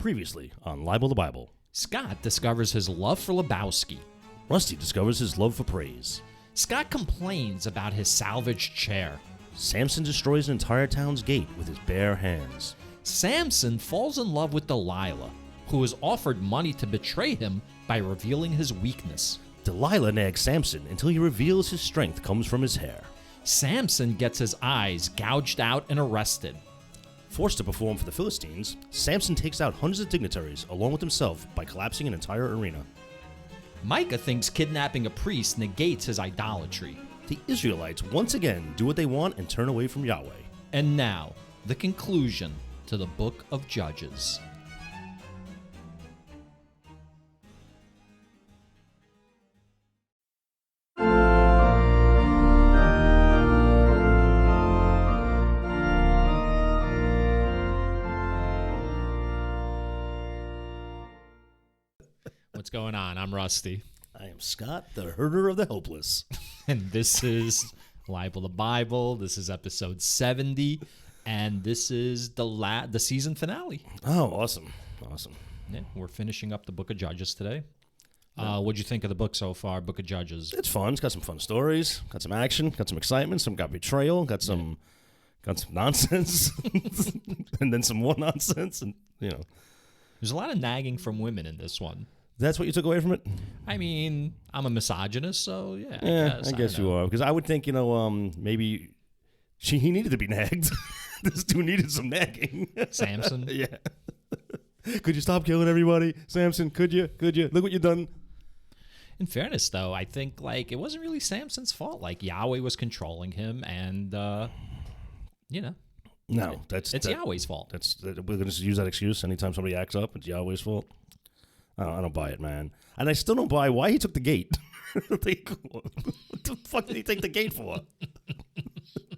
Previously on Libel the Bible. Scott discovers his love for Lebowski. Rusty discovers his love for praise. Scott complains about his salvaged chair. Samson destroys an entire town's gate with his bare hands. Samson falls in love with Delilah, who is offered money to betray him by revealing his weakness. Delilah nags Samson until he reveals his strength comes from his hair. Samson gets his eyes gouged out and arrested. Forced to perform for the Philistines, Samson takes out hundreds of dignitaries along with himself by collapsing an entire arena. Micah thinks kidnapping a priest negates his idolatry. The Israelites once again do what they want and turn away from Yahweh. And now, the conclusion to the book of Judges. What's going on? I'm Rusty. I am Scott, the herder of the helpless. And this is Libel the Bible. This is episode 70. And this is the season finale. Oh, awesome. Awesome. Yeah, we're finishing up the book of Judges today. What'd you think of the book so far, book of Judges? It's fun. It's got some fun stories, got some action, got some excitement, got betrayal, got some nonsense, and then some more nonsense, and There's a lot of nagging from women in this one. That's what you took away from it? I mean, I'm a misogynist, so yeah. I guess you are. Because I would think, maybe he needed to be nagged. This dude needed some nagging. Samson? Yeah. Could you stop killing everybody? Samson, could you? Look what you done. In fairness, though, I think, it wasn't really Samson's fault. Yahweh was controlling him, and, No, it's Yahweh's fault. We're going to just use that excuse anytime somebody acts up. It's Yahweh's fault. I don't buy it, man. And I still don't buy why he took the gate. What the fuck did he take the gate for?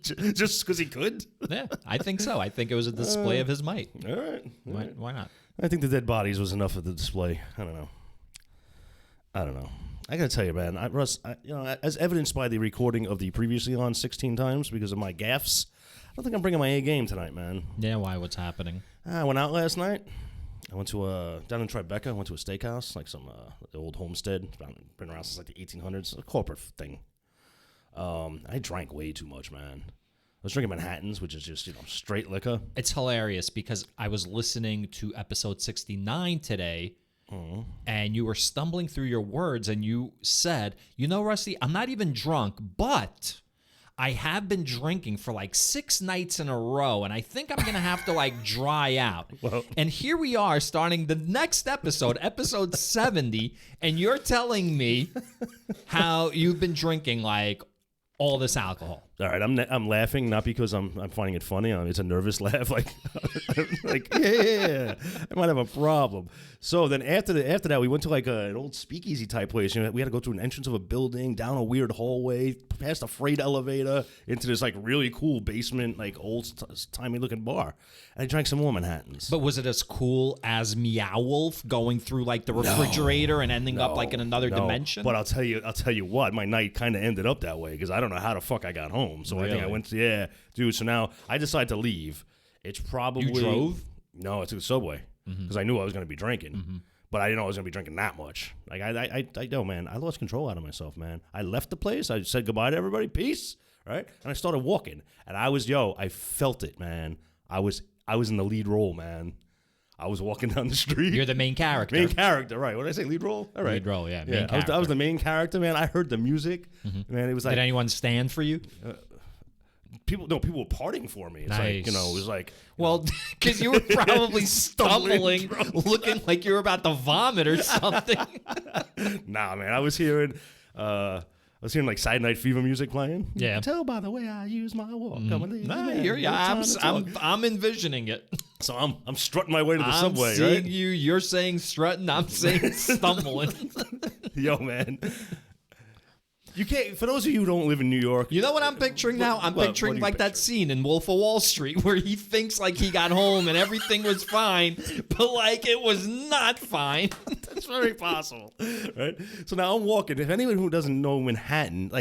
Just because he could? Yeah, I think so. I think it was a display of his might. All right. Why not? I think the dead bodies was enough of the display. I don't know. I got to tell you, man, Russ, as evidenced by the recording of the previously on 16 times because of my gaffes, I don't think I'm bringing my A game tonight, man. Yeah, why? What's happening? I went out last night. I went to down in Tribeca. I went to a steakhouse, some old homestead. Been around since the 1800s. A corporate thing. I drank way too much, man. I was drinking Manhattans, which is just straight liquor. It's hilarious because I was listening to episode 69 today, and you were stumbling through your words, and you said, Rusty, I'm not even drunk, but I have been drinking for 6 nights in a row, and I think I'm going to have to dry out. Well, and here we are starting the next episode 70, and you're telling me how you've been drinking all this alcohol. All right, I'm laughing not because I'm finding it funny. It's a nervous laugh, yeah, I might have a problem. So then after that, we went to an old speakeasy type place. We had to go through an entrance of a building, down a weird hallway, past a freight elevator, into this really cool basement, old timey looking bar. And I drank some more Manhattans. But was it as cool as Meow Wolf going through the refrigerator and ending up in another dimension? But I'll tell you what, my night kind of ended up that way because I don't know how the fuck I got home. So really? I think I went to, dude. So now I decided to leave. It's probably you drove? No, I took the subway because I knew I was going to be drinking, but I didn't know I was going to be drinking that much. I know, man. I lost control out of myself, man. I left the place. I said goodbye to everybody, peace, right? And I started walking, and I felt it, man. I was in the lead role, man. I was walking down the street. You're the main character. Main character, right? What did I say? Lead role? All right. Lead role, yeah. Main character. I was the main character, man. I heard the music, man. It was Did anyone stand for you? People were parting for me. It's nice. It was well, because you were probably stumbling, looking like you were about to vomit or something. Nah, man. I was hearing Side Night Fever music playing. Yeah. You can tell by the way I use my walk. I'm envisioning it. So I'm strutting my way to the subway, seeing right? You're saying strutting. I'm saying stumbling. Yo, man. You can't. For those of you who don't live in New York, you know what I'm picturing now? I'm picturing that scene in Wolf of Wall Street where he thinks he got home and everything was fine, but it was not fine. That's very possible, right? So now I'm walking. If anyone who doesn't know Manhattan,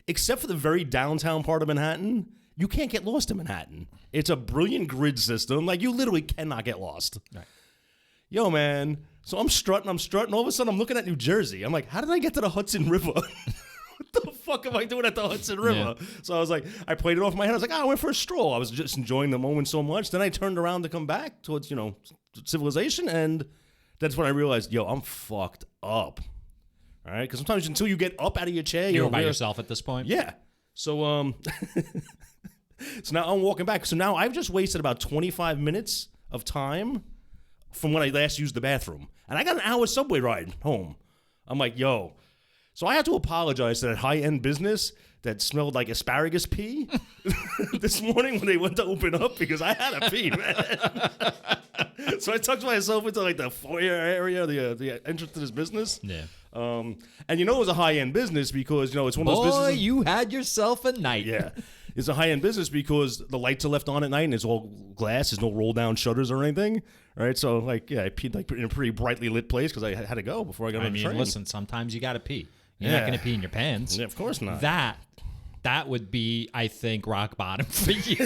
except for the very downtown part of Manhattan, you can't get lost in Manhattan. It's a brilliant grid system. You literally cannot get lost. Right. yo, man. So I'm strutting. All of a sudden, I'm looking at New Jersey. I'm like, how did I get to the Hudson River? What the fuck am I doing at the Hudson River? Yeah. So I was like, I played it off in my head. I was like, I went for a stroll. I was just enjoying the moment so much. Then I turned around to come back towards, civilization. And that's when I realized, yo, I'm fucked up. All right? Because sometimes until you get up out of your chair, you're by yourself at this point? Yeah. So, so now I'm walking back. So now I've just wasted about 25 minutes of time from when I last used the bathroom. And I got an hour subway ride home. I'm like, yo. So I had to apologize to that high-end business that smelled like asparagus pee this morning when they went to open up because I had a pee, man. So I tucked myself into like the foyer area, the entrance to this business. Yeah. And it was a high-end business because, it's one of those businesses. Boy, you had yourself a night. Yeah. It's a high-end business because the lights are left on at night and it's all glass. There's no roll-down shutters or anything. All right, so I peed like in a pretty brightly lit place because I had to go before I got on the train. Listen, sometimes you got to pee. You're not going to pee in your pants. Yeah, of course not. That would be, I think, rock bottom for you.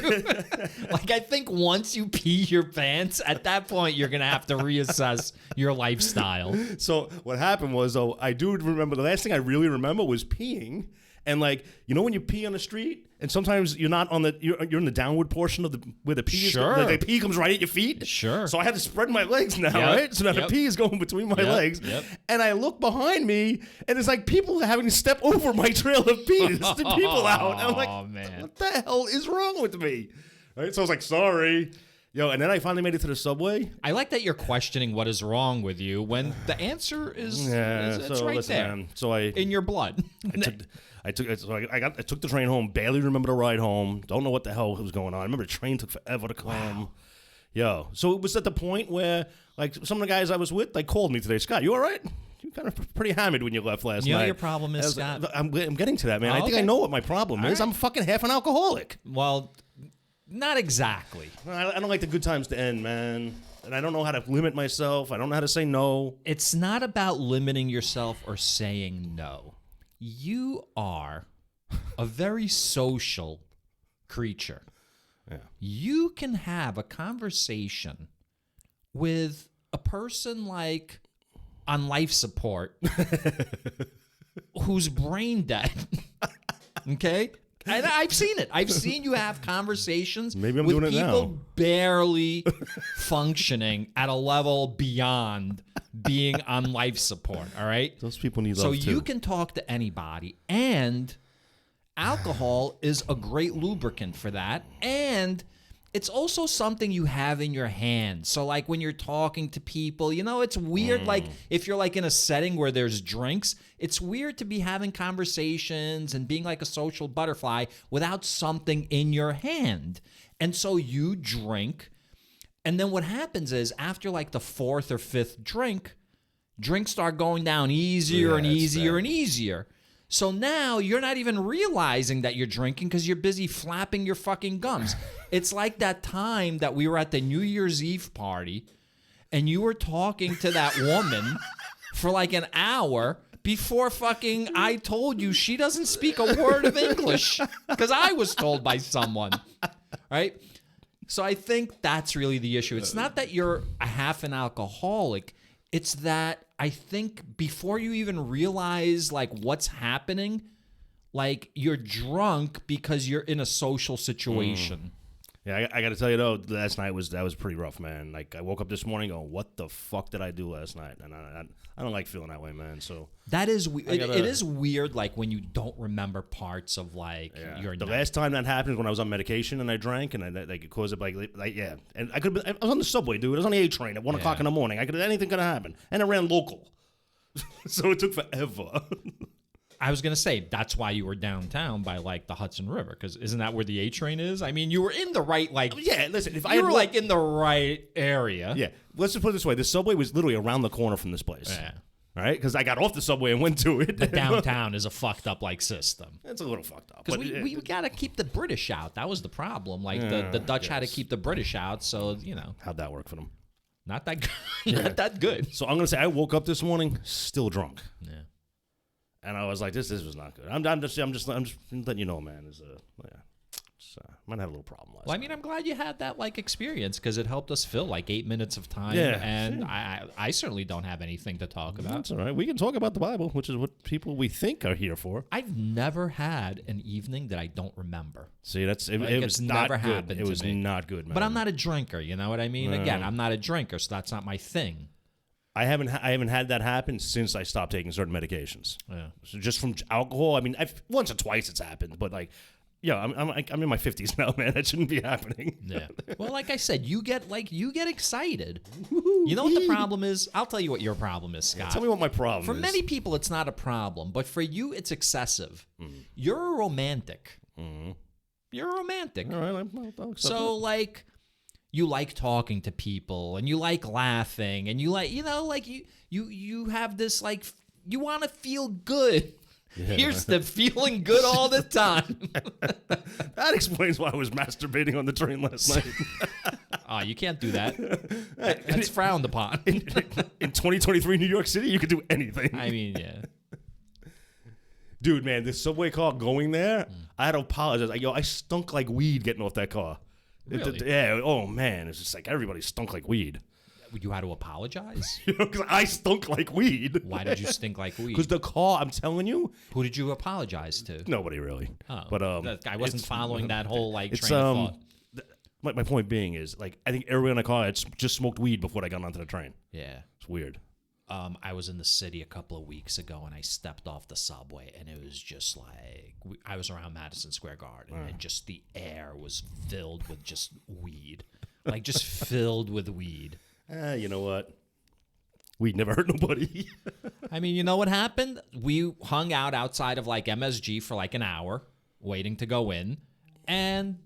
Like, I think once you pee your pants, at that point, you're going to have to reassess your lifestyle. So what happened was, though, I do remember, the last thing I really remember was peeing. And like, when you pee on the street, and sometimes you're not on you're in the downward portion of where the pee is. Sure. The pee comes right at your feet. Sure. So I had to spread my legs now, right? So now the pee is going between my legs. Yep. And I look behind me, and it's like people having to step over my trail of pee. There's the people out. And I'm like, man. What the hell is wrong with me? Right? So I was like, sorry. Yo, and then I finally made it to the subway. I like that you're questioning what is wrong with you when the answer is it's right there. Man. So in your blood. I took the train home. Barely remember the ride home. Don't know what the hell was going on. I remember the train took forever to come. Wow. Yo, so it was at the point where like some of the guys I was with, they called me today. Scott, you all right? You kind of pretty hammered when you left last night. You know your problem is, Scott? I'm getting to that, man. I think I know what my problem is. Right. I'm fucking half an alcoholic. Well, not exactly. I don't like the good times to end, man. And I don't know how to limit myself. I don't know how to say no. It's not about limiting yourself or saying no. You are a very social creature. Yeah. You can have a conversation with a person like on life support who's brain dead. Okay? And I've seen it. I've seen you have conversations with people barely functioning at a level beyond being on life support, all right? Those people need love, too. So you can talk to anybody, and alcohol is a great lubricant for that, and it's also something you have in your hand. So, like, when you're talking to people, it's weird, like, if you're, like, in a setting where there's drinks, it's weird to be having conversations and being like a social butterfly without something in your hand. And so you drink, and then what happens is after, like, the fourth or fifth drink, drinks start going down easier and easier and easier. So now you're not even realizing that you're drinking because you're busy flapping your fucking gums. It's like that time that we were at the New Year's Eve party and you were talking to that woman for like an hour before fucking I told you she doesn't speak a word of English because I was told by someone, right? So I think that's really the issue. It's not that you're a half an alcoholic. It's that I think before you even realize like what's happening, like you're drunk because you're in a social situation. Yeah, I got to tell you though, last night that was pretty rough, man. Like I woke up this morning going, "What the fuck did I do last night?" And I don't like feeling that way, man. So that is it is weird, like when you don't remember parts of like your. The last time that happened was when I was on medication and I drank, and it caused it and I was on the subway, dude. I was on the A train at 1 o'clock in the morning. Anything could have happened, and it ran local, so it took forever. I was going to say, that's why you were downtown by, like, the Hudson River, because isn't that where the A train is? I mean, you were in the right, like... Yeah, listen, if you were, like, in the right area. Yeah, let's just put it this way. The subway was literally around the corner from this place. Yeah. Right? Because I got off the subway and went to it. The downtown is a fucked up, like, system. It's a little fucked up. Because we got to keep the British out. That was the problem. Like, the Dutch had to keep the British out, so, How'd that work for them? Not that good. Not that good. So I'm going to say I woke up this morning still drunk. Yeah. And I was like, this was not good. I'm just letting you know, man. So I might have a little problem last Well, I mean, I'm glad you had that like experience because it helped us fill like 8 minutes of time. Yeah, And I certainly don't have anything to talk about. That's all right. We can talk about the Bible, which is what people we think are here for. I've never had an evening that I don't remember. See, it Like, was it's not never good. happened It to was me. not good, man. But I'm not a drinker, you know what I mean? Again, I'm not a drinker, so that's not my thing. I haven't had that happen since I stopped taking certain medications. Yeah. So just from alcohol, I mean, once or twice it's happened, but like, yeah, I'm in my 50s now, man. That shouldn't be happening. Yeah. Well, like I said, you get excited. You know what the problem is? I'll tell you what your problem is, Scott. Tell me what my problem For is. many people, it's not a problem, but for you, it's excessive. You're a romantic. You're a romantic. All right, I'll accept So, like, you like talking to people, and you like laughing, and you like, you have this, like, you want to feel good. Yeah. Here's the feeling good all the time. That explains why I was masturbating on the train last night. Oh, you can't do that. That's frowned upon. In 2023 New York City, you could do anything. I mean, yeah. Dude, man, this subway car going there, I had to apologize. Like, yo, I stunk like weed getting off that car. Really? Yeah. Oh, man. It's just like everybody stunk like weed. You had to apologize? Because I stunk like weed. Why did you stink like weed? Because the car, I'm telling you. Who did you apologize to? Nobody really. Oh, but I wasn't following that whole like it's, train of thought. My point being is, like, I think everybody in the car had just smoked weed before I got onto the train. Yeah. It's weird. I was in the city a couple of weeks ago, and I stepped off the subway, and it was just like I was around Madison Square Garden, and just the air was filled with just weed, like just filled with weed. You know what? Weed never hurt nobody. I mean, you know what happened? We hung out outside of like MSG for like an hour, waiting to go in, and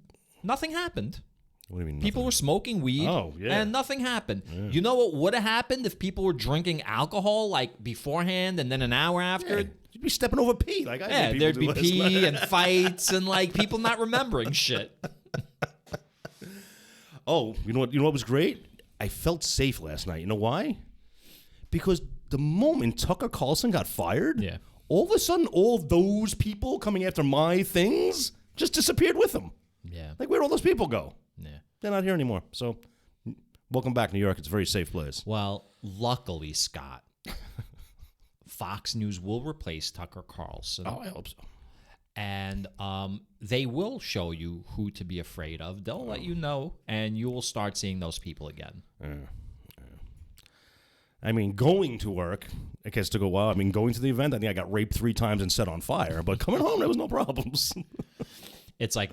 nothing happened. What do you mean? People were smoking weed, and nothing happened. Yeah. You know what would have happened if people were drinking alcohol like beforehand and then an hour after? Yeah, you'd be stepping over pee. Like there'd be pee and fights and like people not remembering shit. Oh, you know what was great? I felt safe last night. You know why? Because the moment Tucker Carlson got fired, all of a sudden all those people coming after my things just disappeared with him. Yeah. Like, where'd all those people go? Yeah. They're not here anymore. So, welcome back, New York. It's a very safe place. Well, luckily, Scott, Fox News will replace Tucker Carlson. Oh, I hope so. And they will show you who to be afraid of. They'll let you know, and you will start seeing those people again. I mean, going to work, it gets to go well. I mean, going to the event, I think I got raped 3 times and set on fire. But coming home, there was no problems. It's like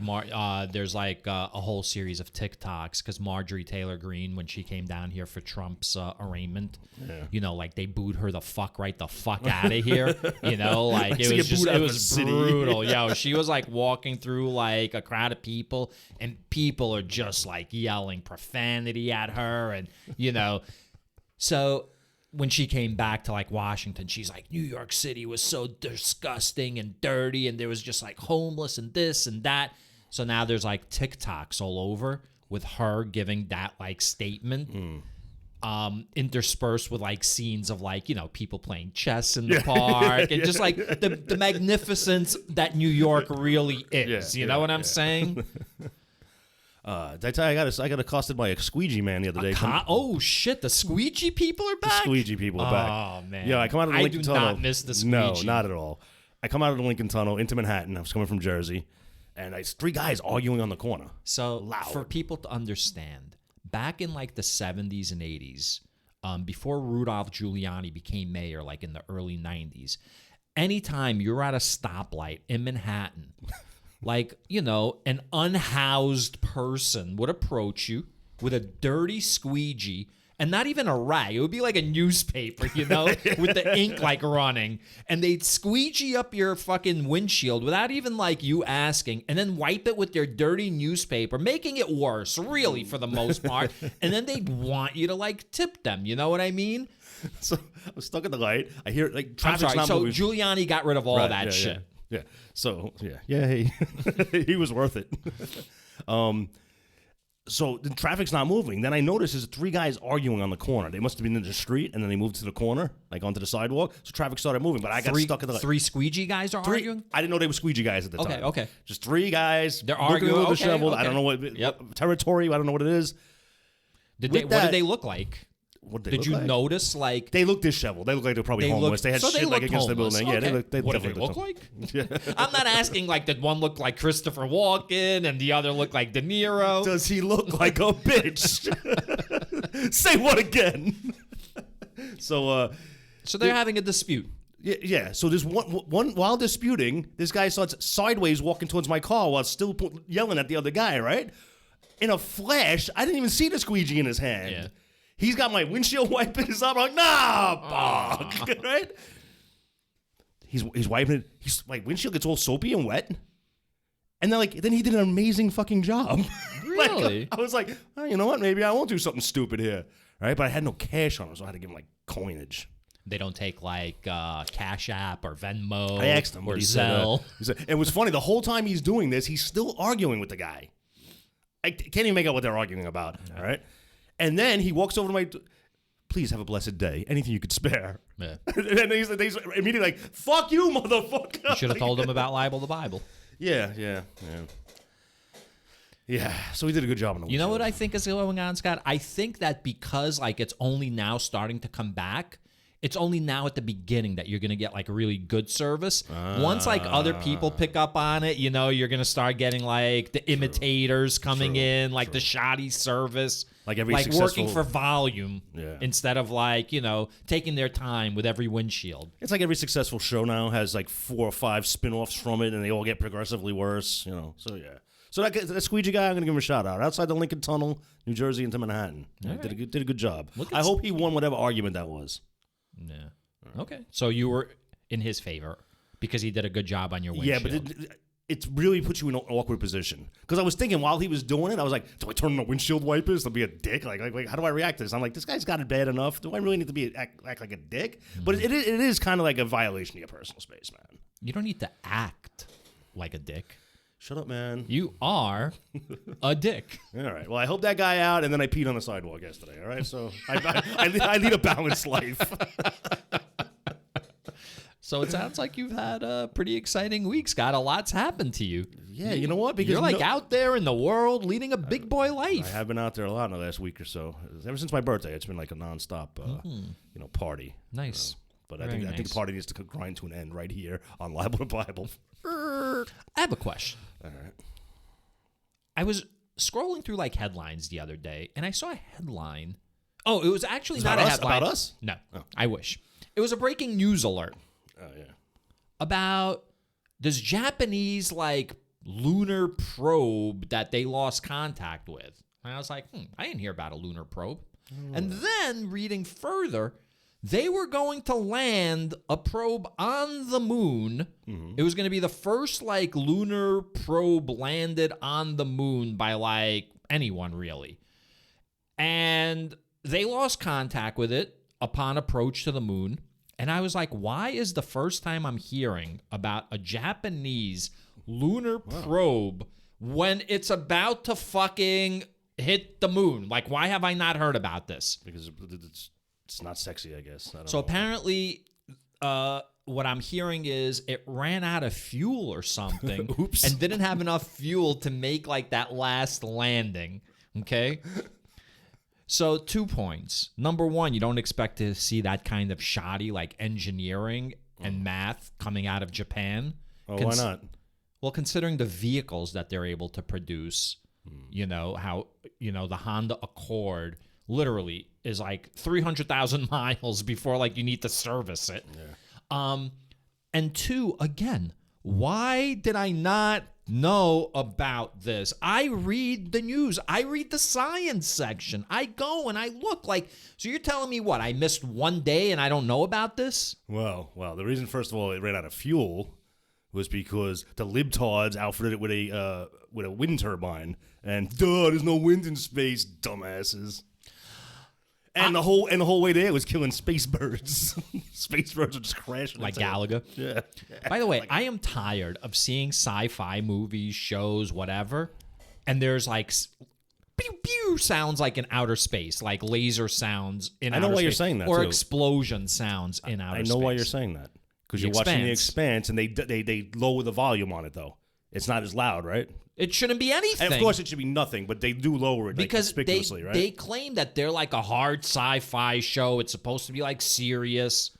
there's like a whole series of TikToks because Marjorie Taylor Greene, when she came down here for Trump's arraignment, you know, like they booed her the fuck out of here. You know, like it was brutal. Yo, she was like walking through like a crowd of people, and people are just like yelling profanity at her, and you know, so. When she came back to like Washington, she's like, New York City was so disgusting and dirty, and there was just like homeless and this and that. So now there's like TikToks all over with her giving that like statement, interspersed with like scenes of like, you know, people playing chess in the park and just like the magnificence that New York really is. You know what I'm saying? Did I tell you I got accosted by a squeegee man the other day. Oh shit! The squeegee people are back. The squeegee people are back. Oh man! Yeah, I come out of the Lincoln Tunnel. I do not miss the squeegee. No, not at all. I come out of the Lincoln Tunnel into Manhattan. I was coming from Jersey, and it's 3 guys arguing on the corner. So loud. For people to understand, back in like the 70s and 80s, before Rudolph Giuliani became mayor, like in the early 90s, anytime you're at a stoplight in Manhattan. Like, you know, an unhoused person would approach you with a dirty squeegee and not even a rag. It would be like a newspaper, you know, with the ink like running. And they'd squeegee up your fucking windshield without even like you asking and then wipe it with their dirty newspaper, making it worse, really, for the most part. And then they'd want you to like tip them. You know what I mean? So I was stuck at the light. I hear like traffic's I'm sorry. not So moving. Giuliani got rid of all that shit. Yeah. So, yeah. He was worth it. So the traffic's not moving. Then I notice there's 3 guys arguing on the corner. They must have been in the street, and then they moved to the corner, like onto the sidewalk. So traffic started moving, but I got stuck in the... 3 squeegee guys are arguing? I didn't know they were squeegee guys at the time. Okay. Just 3 guys. They're looking arguing. a little Okay, disheveled. okay. I don't know what territory. I don't know what it is. What did they look like? Did you notice, like... They looked disheveled. They looked like they're probably homeless. They had shit like against the building. Okay. Yeah, they what do they look like? I'm not asking, like, did one look like Christopher Walken and the other look like De Niro? Does he look like a bitch? Say what again? So they're having a dispute. Yeah. So there's one while disputing, this guy starts sideways walking towards my car while still yelling at the other guy, right? In a flash, I didn't even see the squeegee in his hand. Yeah. He's got my windshield wipers up. I'm like, nah, fuck, right? He's wiping it. My windshield gets all soapy and wet. And then he did an amazing fucking job. Really? I was like, oh, you know what? Maybe I won't do something stupid here, right? But I had no cash on him, so I had to give him like coinage. They don't take like Cash App or Venmo. I asked him or Zelle. It was funny. The whole time he's doing this, he's still arguing with the guy. I can't even make out what they're arguing about. All right. And then he walks over to my, please have a blessed day. Anything you could spare. Yeah. And he's immediately like, fuck you, motherfucker. You should have told him about Libel the Bible. Yeah. So he did a good job on the You know what I think is going on, Scott? I think that because like it's only now starting to come back, it's only now at the beginning that you're going to get like really good service. Once like other people pick up on it, you know, you're going to start getting like the imitators coming in, like the shoddy service, like working for volume Yeah. instead of like, you know, taking their time with every windshield. It's like every successful show now has like 4 or 5 spin-offs from it, and they all get progressively worse, you know. So yeah. So that squeegee guy, I'm gonna give him a shout out. Outside the Lincoln Tunnel, New Jersey into Manhattan, did a good job. I hope he won whatever argument that was. Yeah. Okay. So you were in his favor because he did a good job on your windshield. Yeah, but it really puts you in an awkward position. Because I was thinking while he was doing it, I was like, do I turn on the windshield wipers to be a dick? Like, how do I react to this? I'm like, this guy's got it bad enough. Do I really need to act like a dick? Mm-hmm. But it is kind of like a violation of your personal space, man. You don't need to act like a dick. Shut up, man. You are a dick. All right. Well, I hope that guy out, and then I peed on the sidewalk yesterday. All right. So I lead a balanced life. So it sounds like you've had a pretty exciting week, Scott. A lot's happened to you. Yeah, you know what? Because you're like out there in the world leading a big boy life. I have been out there a lot in the last week or so. Ever since my birthday, it's been like a nonstop, party. Nice. But I think the party needs to grind to an end right here on Libel the Bible. I have a question. All right. I was scrolling through like headlines the other day, and I saw a headline. Oh, it was actually not a headline. About us? No, I wish. It was a breaking news alert. Oh, yeah. About this Japanese like lunar probe that they lost contact with. And I was like, I didn't hear about a lunar probe. And then reading further, they were going to land a probe on the moon. Mm-hmm. It was going to be the first like lunar probe landed on the moon by like anyone really. And they lost contact with it upon approach to the moon. And I was like, why is the first time I'm hearing about a Japanese lunar probe when it's about to fucking hit the moon? Like, why have I not heard about this? Because it's not sexy, I guess. I don't so know. Apparently, what I'm hearing is it ran out of fuel or something. Oops. And didn't have enough fuel to make like that last landing. Okay? So 2 points. Number one, you don't expect to see that kind of shoddy like engineering and math coming out of Japan. Oh, why not? Well, considering the vehicles that they're able to produce, you know, how, you know, the Honda Accord literally is like 300,000 miles before like you need to service it. Yeah. And 2, again, why did I not know about this? I read the news. I read the science section. I go and I look like, so you're telling me what? I missed one day and I don't know about this? Well, the reason, first of all, it ran out of fuel was because the libtards outfitted it with a wind turbine. And there's no wind in space, dumbasses. And the whole way there was killing space birds. Space birds are just crashing. Like Galaga. Yeah. By the way, I am tired of seeing sci-fi movies, shows, whatever, and there's like pew pew sounds like in outer space, like laser sounds in outer space. I know why you're saying that, or too. explosion sounds in outer space. I know why you're saying that. Because you're watching The Expanse, and they lower the volume on it, though. It's not as loud, right? It shouldn't be anything. And of course, it should be nothing, but they do lower it because conspicuously, right? They claim that they're like a hard sci-fi show. It's supposed to be like serious.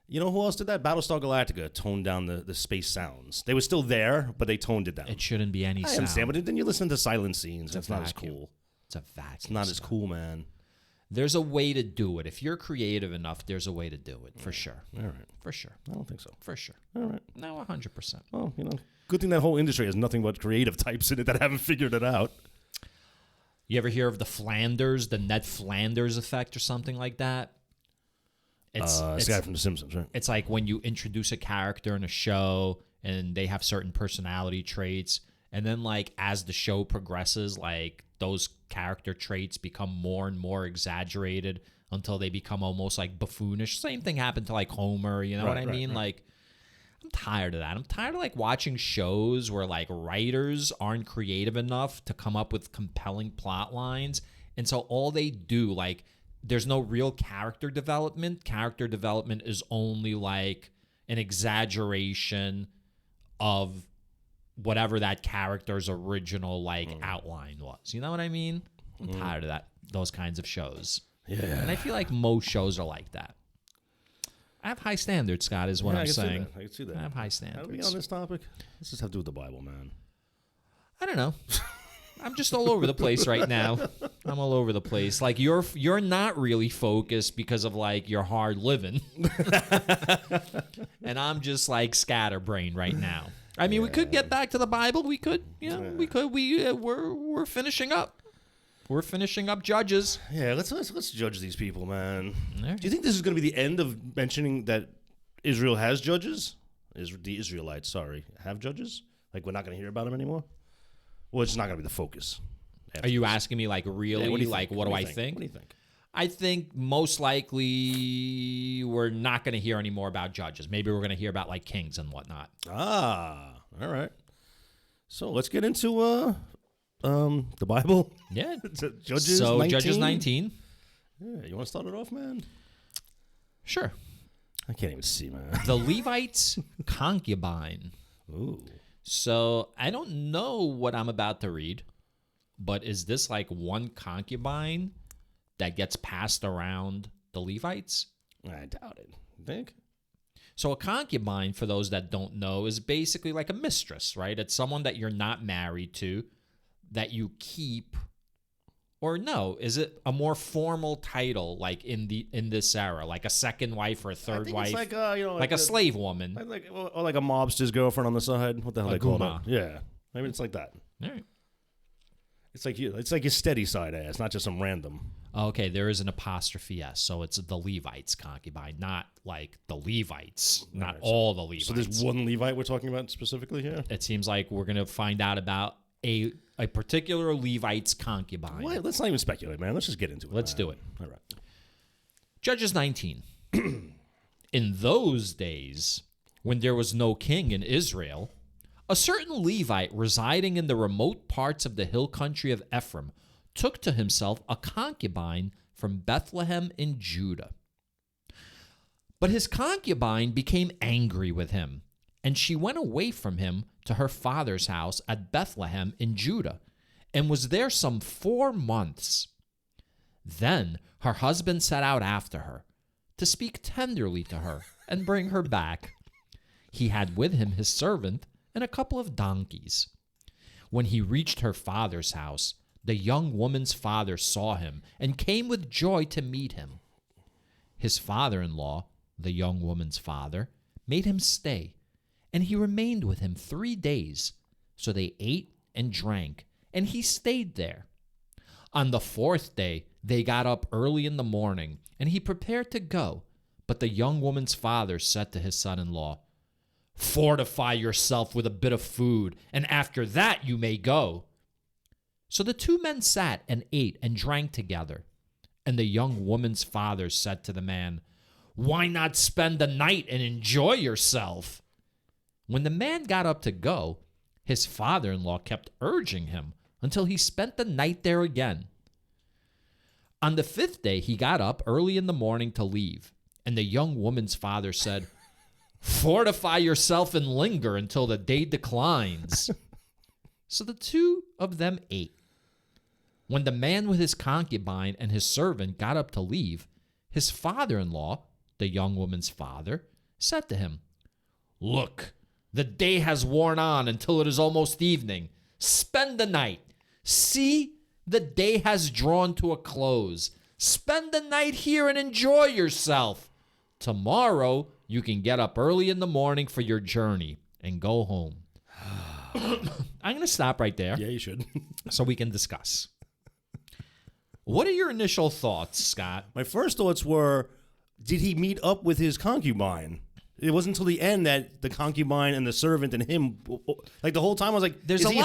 You know who else did that? Battlestar Galactica toned down the space sounds. They were still there, but they toned it down. It shouldn't be any sound. I understand, but then you listen to silent scenes. It's not as cool. It's a vacuum. It's not as cool, man. There's a way to do it. If you're creative enough, there's a way to do it, for sure. All right. For sure. I don't think so. For sure. All right. No, 100%. Well, good thing that whole industry has nothing but creative types in it that haven't figured it out. You ever hear of the Ned Flanders effect or something like that? It's the guy from The Simpsons, right? It's like when you introduce a character in a show and they have certain personality traits, and then like as the show progresses, like those character traits become more and more exaggerated until they become almost like buffoonish. Same thing happened to like Homer, you know what I mean? Right. Like, I'm tired of that. I'm tired of like watching shows where like writers aren't creative enough to come up with compelling plot lines. And so all they do, like, there's no real character development. Character development is only like an exaggeration of whatever that character's original like outline was. You know what I mean? I'm tired of those kinds of shows. Yeah. And I feel like most shows are like that. I have high standards, Scott, is what I'm saying. I can see that. I have high standards. How do we get on this topic? Let's just have to do with the Bible, man. I don't know. I'm just all over the place right now. I'm all over the place. Like you're not really focused because of like your hard living. And I'm just like scatterbrained right now. I mean, we could get back to the Bible. We could, we could. We're finishing up. We're finishing up Judges. Yeah, let's judge these people, man. Right. Do you think this is going to be the end of mentioning that Israel has judges? The Israelites, have judges? Like we're not going to hear about them anymore? Well, it's not going to be the focus. Are you asking me like really? Yeah, what do do I think? What do you think? I think most likely we're not going to hear any more about judges. Maybe we're going to hear about like kings and whatnot. Ah, all right. So let's get into the Bible. Yeah. Judges 19. Judges 19. Yeah, you want to start it off, man? Sure. I can't even see, man. The Levites' concubine. Ooh. So I don't know what I'm about to read, but is this like one concubine that gets passed around the Levites? I doubt it. You think? So a concubine, for those that don't know, is basically like a mistress, right? It's someone that you're not married to, that you keep. Or no, is it a more formal title like in this era, like a second wife or a third wife? It's like like a slave woman, or like a mobster's girlfriend on the side. What the hell they call it? Yeah, maybe it's like that. All right. It's like your steady side ass, not just some random. Okay, there is an apostrophe S, so it's the Levites' concubine, not like the Levites, not all the Levites. So there's one Levite we're talking about specifically here? It seems like we're going to find out about a particular Levite's concubine. Wait, let's not even speculate, man. Let's just get into it. Let's do it. All right. Judges 19. In those days, when there was no king in Israel, a certain Levite residing in the remote parts of the hill country of Ephraim took to himself a concubine from Bethlehem in Judah. But his concubine became angry with him, and she went away from him to her father's house at Bethlehem in Judah, and was there some 4 months. Then her husband set out after her, to speak tenderly to her and bring her back. He had with him his servant and a couple of donkeys. When he reached her father's house, the young woman's father saw him and came with joy to meet him. His father-in-law, the young woman's father, made him stay, and he remained with him 3 days. So they ate and drank, and he stayed there. On the 4th day, they got up early in the morning, and he prepared to go. But the young woman's father said to his son-in-law, "Fortify yourself with a bit of food, and after that you may go." So the 2 men sat and ate and drank together. And the young woman's father said to the man, "Why not spend the night and enjoy yourself?" When the man got up to go, his father-in-law kept urging him, until he spent the night there again. On the 5th day, he got up early in the morning to leave, and the young woman's father said, "Fortify yourself and linger until the day declines." So the two of them ate. When the man with his concubine and his servant got up to leave, his father-in-law, the young woman's father, said to him, "Look, the day has worn on until it is almost evening. Spend the night. See, the day has drawn to a close. Spend the night here and enjoy yourself. Tomorrow you can get up early in the morning for your journey and go home." I'm going to stop right there. Yeah, you should. So we can discuss. What are your initial thoughts, Scott? My first thoughts were, did he meet up with his concubine? It wasn't until the end that the concubine and the servant and him, like the whole time I was like, There's is she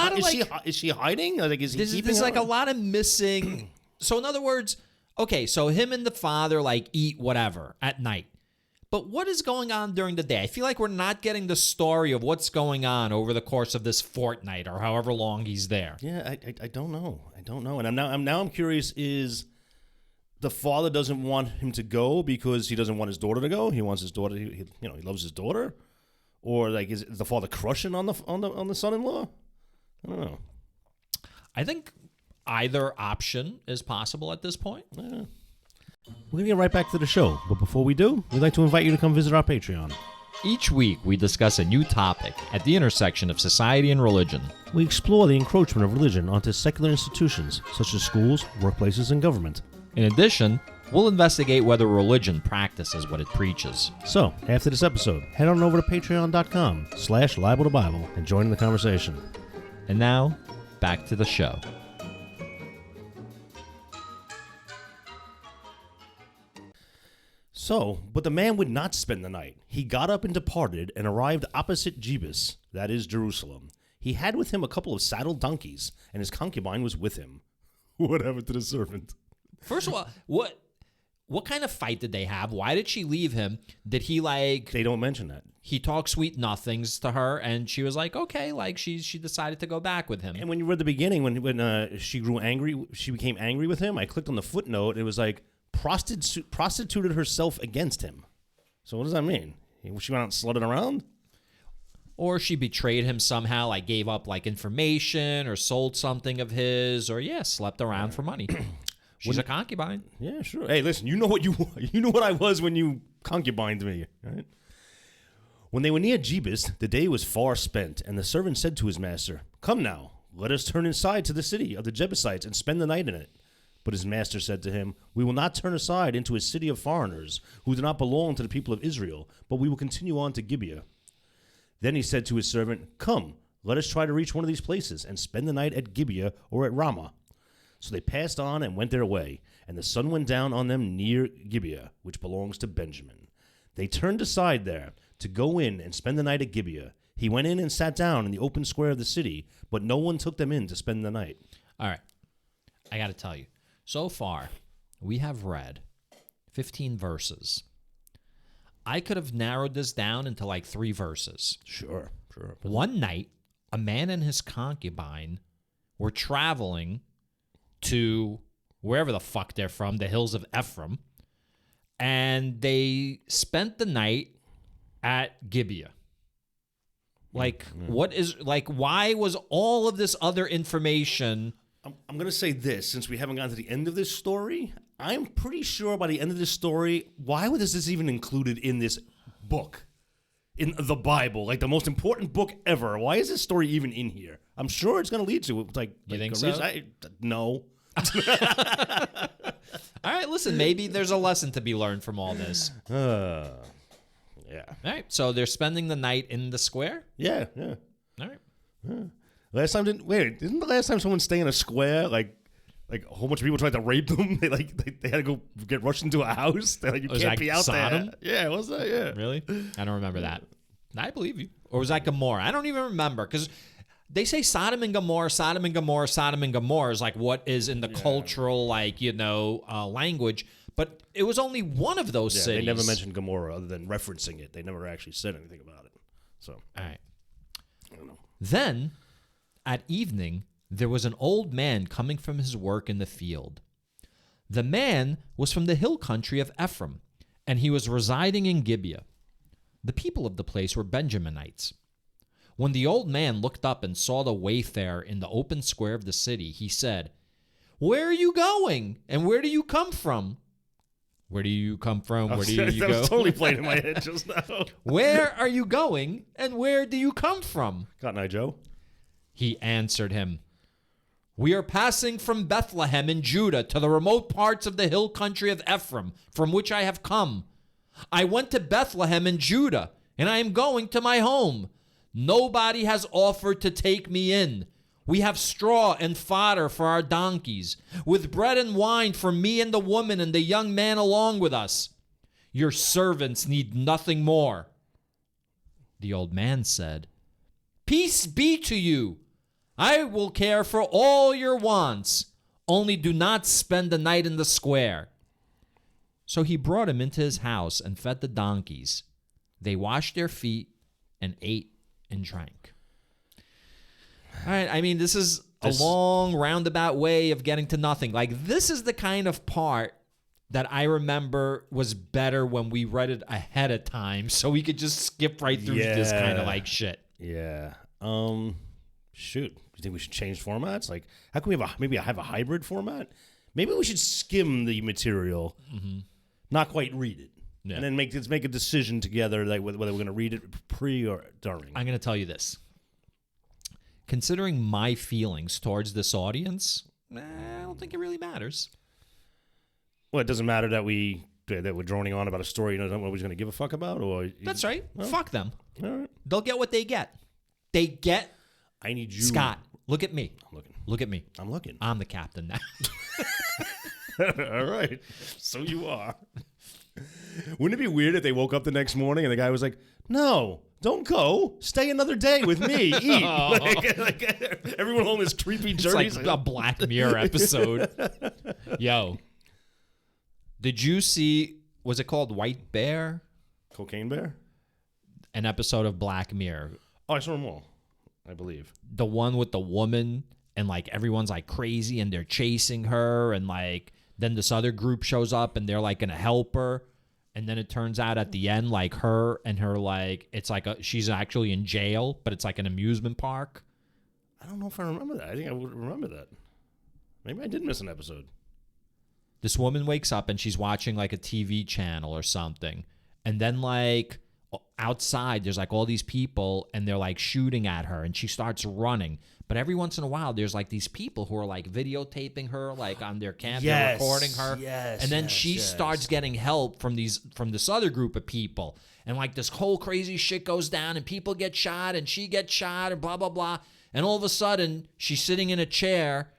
hiding? Like, is he keeping there's her? like a lot of missing. So in other words, okay, so him and the father like eat whatever at night. But what is going on during the day? I feel like we're not getting the story of what's going on over the course of this fortnight or however long he's there. Yeah, I don't know. And I'm curious, is the father doesn't want him to go because he doesn't want his daughter to go? He wants his daughter, he loves his daughter? Or like is the father crushing on the son-in-law? I don't know. I think either option is possible at this point. Yeah. We're going to get right back to the show, but before we do, we'd like to invite you to come visit our Patreon. Each week, we discuss a new topic at the intersection of society and religion. We explore the encroachment of religion onto secular institutions, such as schools, workplaces, and government. In addition, we'll investigate whether religion practices what it preaches. So, after this episode, head on over to patreon.com/Libel to Bible and join in the conversation. And now, back to the show. So, but the man would not spend the night. He got up and departed and arrived opposite Jebus, that is Jerusalem. He had with him a couple of saddled donkeys, and his concubine was with him. What happened to the servant? First of all, what kind of fight did they have? Why did she leave him? Did he like... They don't mention that. He talked sweet nothings to her, and she was like, okay, like she decided to go back with him. And when you read the beginning, when she grew angry, she became angry with him, I clicked on the footnote, it was like, prostituted herself against him. So what does that mean? She went out slutting around? Or she betrayed him somehow, like gave up like information or sold something of his, or slept around for money. She's a concubine. Yeah, sure. Hey, listen, you know what I was when you concubined me, right? When they were near Jebus, the day was far spent, and the servant said to his master, "Come now, let us turn inside to the city of the Jebusites and spend the night in it." But his master said to him, "We will not turn aside into a city of foreigners who do not belong to the people of Israel, but we will continue on to Gibeah." Then he said to his servant, "Come, let us try to reach one of these places and spend the night at Gibeah or at Ramah." So they passed on and went their way, and the sun went down on them near Gibeah, which belongs to Benjamin. They turned aside there to go in and spend the night at Gibeah. He went in and sat down in the open square of the city, but no one took them in to spend the night. All right. I got to tell you. So far, we have read 15 verses. I could have narrowed this down into like 3 verses. Sure. One night, a man and his concubine were traveling to wherever the fuck they're from, the hills of Ephraim, and they spent the night at Gibeah. Like, why was all of this other information... I'm going to say this, since we haven't gotten to the end of this story, I'm pretty sure by the end of this story, why was this even included in this book? In the Bible, like the most important book ever. Why is this story even in here? I'm sure it's going to lead to like... You think so? No. All right, listen, maybe there's a lesson to be learned from all this. Yeah. All right, so they're spending the night in the square? Yeah. All right. Yeah. Isn't the last time someone stayed in a square, like a whole bunch of people tried to rape them? They had to go get rushed into a house. They're like, you can't be out Sodom? there. Yeah, what's that? Yeah. Really? I don't remember that. I believe you. Or was that Gomorrah? I don't even remember, because they say Sodom and Gomorrah is like what is in the cultural, language. But it was only one of those cities. They never mentioned Gomorrah other than referencing it. They never actually said anything about it. So, all right. I don't know. Then, at evening, there was an old man coming from his work in the field. The man was from the hill country of Ephraim, and he was residing in Gibeah. The people of the place were Benjaminites. When the old man looked up and saw the wayfarer in the open square of the city, he said, "Where are you going, and where do you come from?" Where do you come from? Where do you that go? was totally played in my head just now. Where are you going, and where do you come from? Cotton Eye Joe. He answered him, "We are passing from Bethlehem in Judah to the remote parts of the hill country of Ephraim, from which I have come. I went to Bethlehem in Judah, and I am going to my home. Nobody has offered to take me in. We have straw and fodder for our donkeys, with bread and wine for me and the woman and the young man along with us. Your servants need nothing more." The old man said, "Peace be to you. I will care for all your wants. Only do not spend the night in the square." So he brought him into his house and fed the donkeys. They washed their feet and ate and drank. All right, I mean, this is a long roundabout way of getting to nothing. Like, this is the kind of part that I remember was better when we read it ahead of time, so we could just skip right through this kind of like shit. Yeah. Shoot. You think we should change formats? Like, how can we have a hybrid format? Maybe we should skim the material, not quite read it, and then make a decision together, like whether we're going to read it pre or during. I'm going to tell you this. Considering my feelings towards this audience, I don't think it really matters. Well, it doesn't matter that we're droning on about a story nobody's going to give a fuck about? That's right. Fuck them. All right. They'll get what they get. They get... I need you... Scott, look at me. I'm looking. Look at me. I'm looking. I'm the captain now. All right. So you are. Wouldn't it be weird if they woke up the next morning and the guy was like, "No, don't go. Stay another day with me. Eat." like everyone on this creepy journey. It's like a Black Mirror episode. Yo. Did you see, was it called White Bear? Cocaine Bear? An episode of Black Mirror. Oh, I saw them all, I believe. The one with the woman and like everyone's like crazy and they're chasing her and like then this other group shows up and they're like going to help her. And then it turns out at the end, like her like, it's like she's actually in jail, but it's like an amusement park. I don't know if I remember that. I think I would remember that. Maybe I did miss an episode. This woman wakes up and she's watching like a TV channel or something. And then like outside, there's like all these people and they're like shooting at her and she starts running. But every once in a while, there's like these people who are like videotaping her, like on their camera, they're recording her. Yes, and then she starts getting help from this other group of people. And like this whole crazy shit goes down and people get shot and she gets shot and blah, blah, blah. And all of a sudden, she's sitting in a chair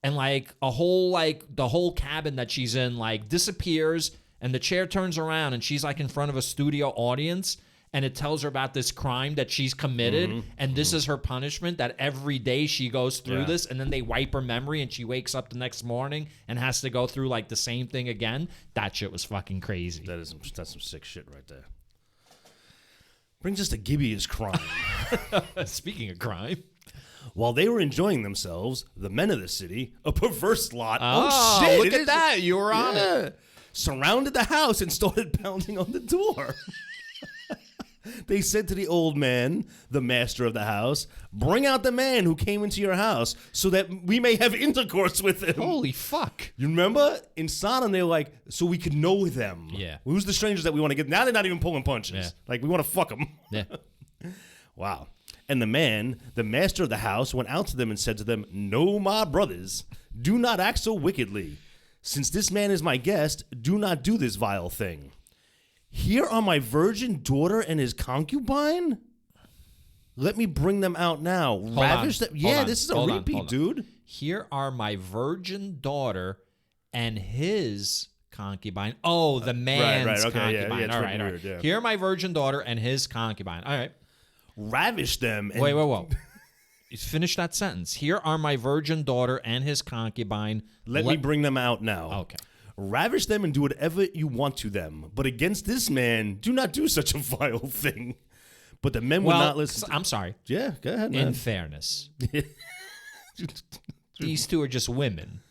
and like the whole cabin that she's in like disappears and the chair turns around and she's like in front of a studio audience. And it tells her about this crime that she's committed, and this is her punishment, that every day she goes through this, and then they wipe her memory, and she wakes up the next morning and has to go through, like, the same thing again. That shit was fucking crazy. That's some sick shit right there. Brings us to Gibeah's crime. Speaking of crime. While they were enjoying themselves, the men of the city, a perverse lot, shit, look at that. You were on it. Surrounded the house and started pounding on the door. They said to the old man, the master of the house, "Bring out the man who came into your house so that we may have intercourse with him." Holy fuck. You remember? In Sodom, they were like, so we could know them. Yeah. Who's the strangers that we want to get? Now they're not even pulling punches. Yeah. Like, we want to fuck them. Yeah. Wow. And the man, the master of the house, went out to them and said to them, "No, my brothers, do not act so wickedly. Since this man is my guest, do not do this vile thing. Here are my virgin daughter and his concubine. Let me bring them out now. Ravish them." Yeah, this is a repeat, dude. Here are my virgin daughter and his concubine. Oh, the man's okay, concubine. yeah, all right. weird, yeah. Here are my virgin daughter and his concubine. All right. Ravish them. And Wait. Finish that sentence. Here are my virgin daughter and his concubine. Let me bring them out now. Okay. Ravish them and do whatever you want to them. But against this man, do not do such a vile thing. But the men would not listen. I'm sorry. Yeah, go ahead, man. In fairness, These two are just women.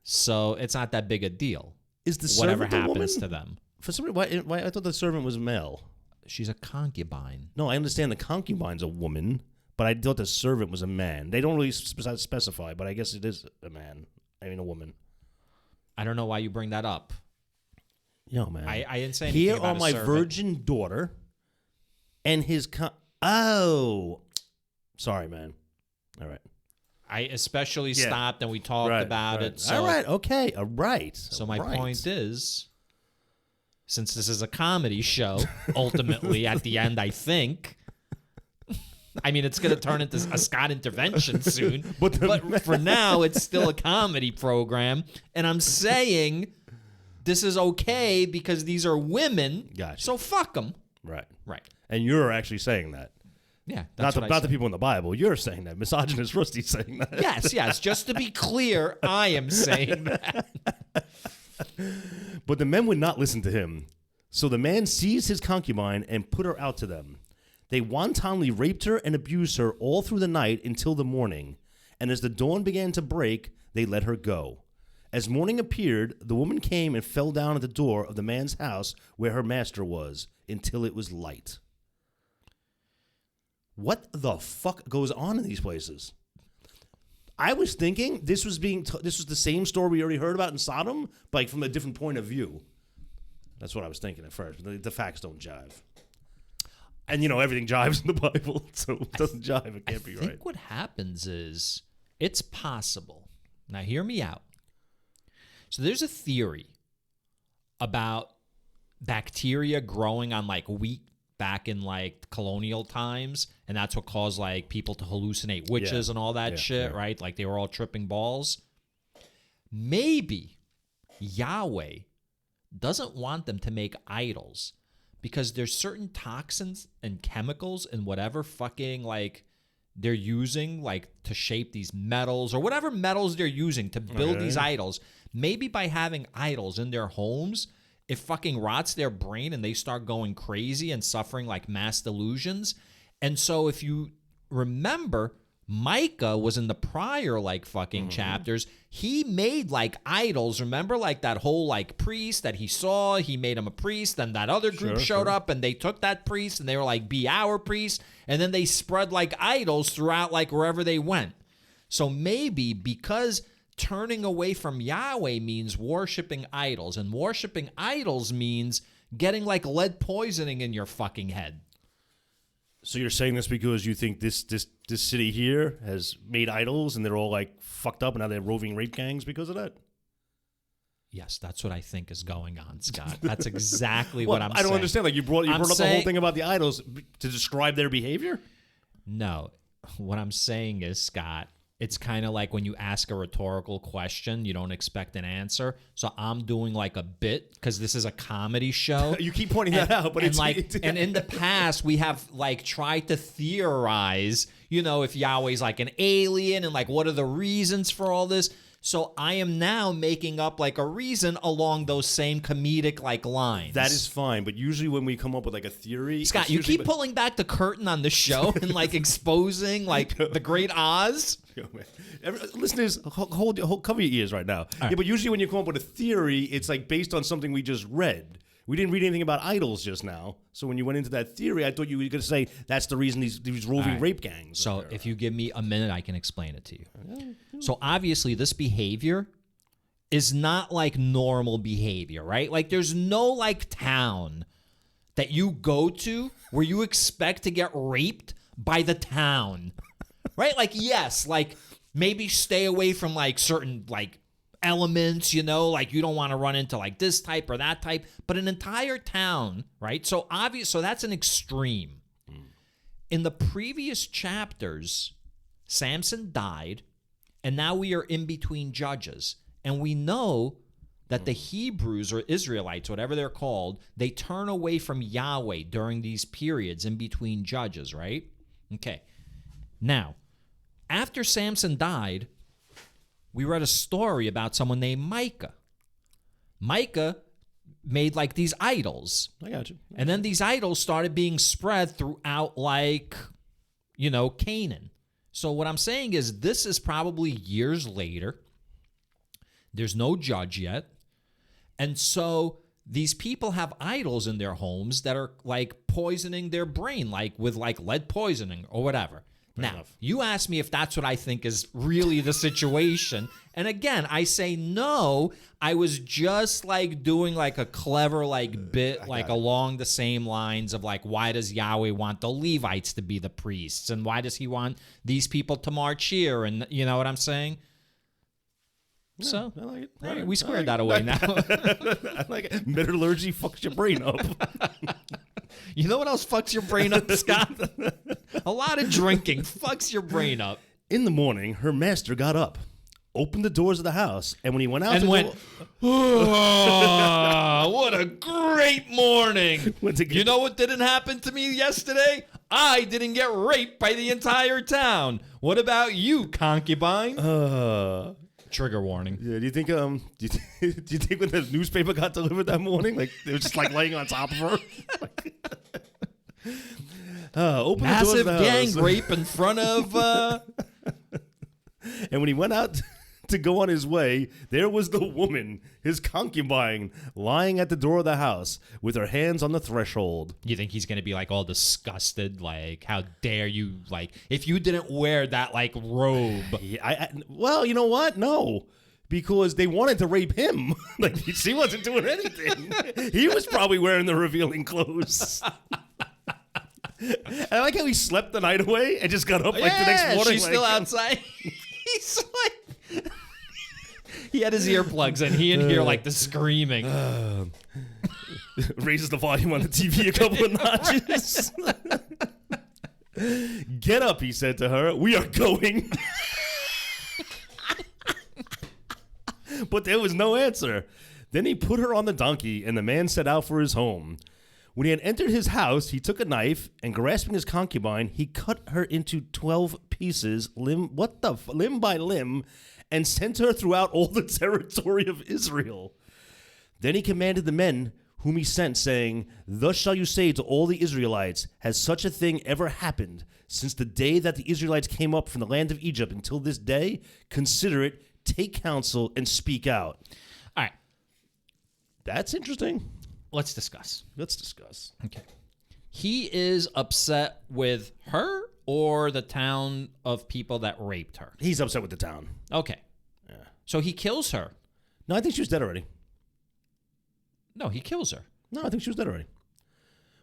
So it's not that big a deal. Is the whatever servant a happens woman? to them. For some reason, why I thought the servant was male. She's a concubine. No, I understand the concubine's a woman, but I thought the servant was a man. They don't really specify, but I guess it is a man. I mean, a woman. I don't know why you bring that up. Yo, man. I didn't say anything Here about are my virgin daughter and his... Oh. Sorry, man. All right. I especially stopped and we talked about it. So, all right. Okay. All right. So my point is, since this is a comedy show, ultimately at the end, I think... I mean, it's going to turn into a Scott intervention soon. but for now, it's still a comedy program. And I'm saying this is okay because these are women. Gotcha. So fuck them. Right. Right. And you're actually saying that. Yeah. That's not the people in the Bible. You're saying that. Misogynist Rusty's saying that. Yes. Just to be clear, I am saying that. But the men would not listen to him. So the man seized his concubine and put her out to them. They wantonly raped her and abused her all through the night until the morning. And as the dawn began to break, they let her go. As morning appeared, the woman came and fell down at the door of the man's house where her master was until it was light. What the fuck goes on in these places? I was thinking this was the same story we already heard about in Sodom, but like from a different point of view. That's what I was thinking at first. But the facts don't jive. And, everything jives in the Bible, so it doesn't jive. It can't be right. I think what happens is it's possible. Now, hear me out. So there's a theory about bacteria growing on, wheat back in, colonial times, and that's what caused, people to hallucinate witches and all that shit, right? Like, they were all tripping balls. Maybe Yahweh doesn't want them to make idols because there's certain toxins and chemicals and whatever fucking they're using to shape these metals or whatever metals they're using to build these idols. Maybe by having idols in their homes, it fucking rots their brain and they start going crazy and suffering mass delusions. And so if you remember, Micah was in the prior chapters. He made idols. Remember that whole priest that he saw? He made him a priest. Then that other group showed up and they took that priest and they were be our priest. And then they spread idols throughout wherever they went. So maybe because turning away from Yahweh means worshiping idols, and worshiping idols means getting lead poisoning in your fucking head. So you're saying this because you think this city here has made idols and they're all fucked up and now they're roving rape gangs because of that? Yes, that's what I think is going on, Scott. That's exactly what I'm saying. I don't understand. You brought up the whole thing about the idols to describe their behavior? No. What I'm saying is, Scott, it's kind of like when you ask a rhetorical question, you don't expect an answer. So I'm doing a bit because this is a comedy show. You keep pointing that out, but and in the past we have tried to theorize, if Yahweh's an alien and what are the reasons for all this. So I am now making up a reason along those same comedic lines. That is fine, but usually when we come up with a theory, Scott, you keep pulling back the curtain on the show and exposing the Great Oz. Listeners, cover your ears right now. Right. Yeah, but usually when you come up with a theory, it's based on something we just read. We didn't read anything about idols just now. So when you went into that theory, I thought you were going to say that's the reason these roving rape gangs. So if you give me a minute, I can explain it to you. So obviously this behavior is not normal behavior, right? There's no town that you go to where you expect to get raped by the town, right? Yes, maybe stay away from certain elements, you don't want to run into this type or that type, but an entire town, right? So that's an extreme. In the previous chapters, Samson died, and now we are in between judges, and we know that the Hebrews or Israelites, whatever they're called, they turn away from Yahweh during these periods in between judges, right? Okay. Now, after Samson died, we read a story about someone named Micah. Micah made these idols. I got you. And then these idols started being spread throughout Canaan. So what I'm saying is this is probably years later. There's no judge yet. And so these people have idols in their homes that are like poisoning their brain, like with like lead poisoning or whatever. Now, you ask me if that's what I think is really the situation. And again, I say no. I was just like doing like a clever like bit like along the same lines of like, why does Yahweh want the Levites to be the priests? And why does he want these people to march here? And you know what I'm saying? Yeah, So, I like it. Hey, we squared that away now. I like it. Metallurgy fucks your brain up. You know what else fucks your brain up, Scott? A lot of drinking fucks your brain up. In the morning, her master got up, opened the doors of the house, and when he went out And went, oh, what a great morning. You know what didn't happen to me yesterday? I didn't get raped by the entire town. What about you, concubine? Trigger warning. Yeah, do you think do you think when the newspaper got delivered that morning, like they were just like laying on top of her? Open Massive the doors of the gang house. rape in front of And when he went out to go on his way, there was the woman, his concubine, lying at the door of the house with her hands on the threshold. You think he's going to be like all disgusted? Like, how dare you? Like, if you didn't wear that like robe. Yeah, well, you know what? No. Because they wanted to rape him. Like, she wasn't doing anything. He was probably wearing the revealing clothes. And I like how he slept the night away and just got up like the next morning. She's still outside. He's like, he had his earplugs and he in here like the screaming. Raises the volume on the TV a couple of notches. Get up, he said to her. We are going. But there was no answer. Then he put her on the donkey, and the man set out for his home. When he had entered his house, he took a knife, and grasping his concubine, he cut her into 12 pieces, limb by limb, and sent her throughout all the territory of Israel. Then he commanded the men whom he sent, saying, Thus shall you say to all the Israelites, has such a thing ever happened since the day that the Israelites came up from the land of Egypt until this day? Consider it, take counsel, and speak out. All right. That's interesting. Let's discuss. Okay. He is upset with her or the town of people that raped her? He's upset with the town. Okay. Yeah. So he kills her. No, I think she was dead already. No, he kills her. No, I think she was dead already.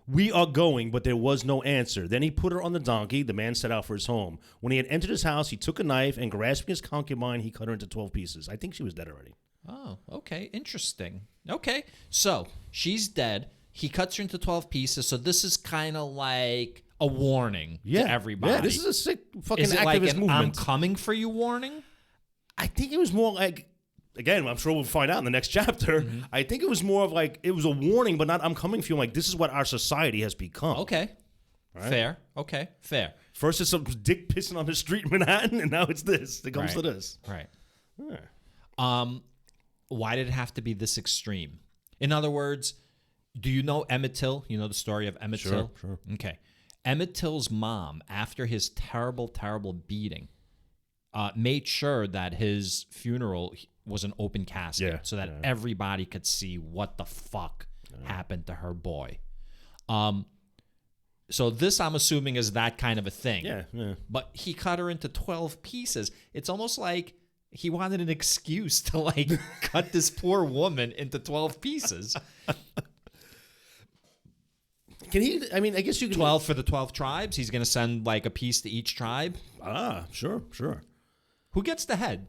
We are going, but there was no answer. Then he put her on the donkey. The man set out for his home. When he had entered his house, he took a knife, and grasping his concubine, he cut her into 12 pieces. I think she was dead already. Oh, okay. Interesting. Okay. So she's dead. He cuts her into 12 pieces. So this is kind of like a warning to everybody. Yeah, this is a sick fucking is it activist like an movement. I'm coming for you warning? I think it was more like, again, I'm sure we'll find out in the next chapter. Mm-hmm. I think it was more of like, it was a warning, but not I'm coming for you. Like, this is what our society has become. Okay. Right? Fair. Okay. Fair. First it's some dick pissing on the street in Manhattan, and now it's this. It comes to this. Right. Yeah. Why did it have to be this extreme? In other words, do you know Emmett Till? You know the story of Emmett Till? Sure. Okay. Emmett Till's mom, after his terrible, terrible beating, made sure that his funeral was an open casket so that everybody could see what the fuck happened to her boy. So this, I'm assuming, is that kind of a thing. Yeah. But he cut her into 12 pieces. It's almost like he wanted an excuse to, like, cut this poor woman into 12 pieces. Can he, I mean, I guess you can. 12 for the 12 tribes? He's going to send, like, a piece to each tribe? Sure. Who gets the head?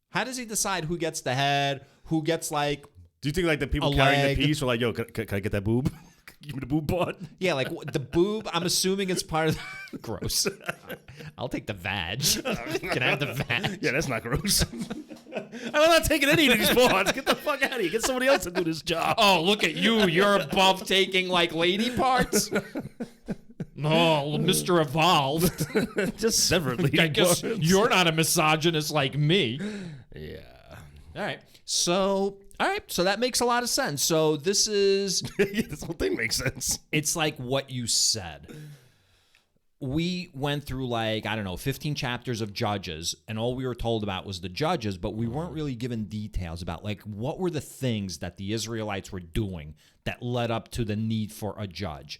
How does he decide who gets the head? Who gets, like, do you think, like, the people carrying the piece are like, yo, can I get that boob? Give me the boob part. Yeah, like the boob, I'm assuming it's part of the... Gross. I'll take the vag. Can I have the vag? Yeah, that's not gross. I'm not taking any of these parts. Get the fuck out of here. Get somebody else to do this job. Oh, look at you. You're above taking, like, lady parts? Oh, Mr. Evolved. Just separately. I guess you're not a misogynist like me. Yeah. All right. So that makes a lot of sense. So this is... This whole thing makes sense. It's like what you said. we went through like, I don't know, 15 chapters of Judges, and all we were told about was the judges, but we weren't really given details about like what were the things that the Israelites were doing that led up to the need for a judge.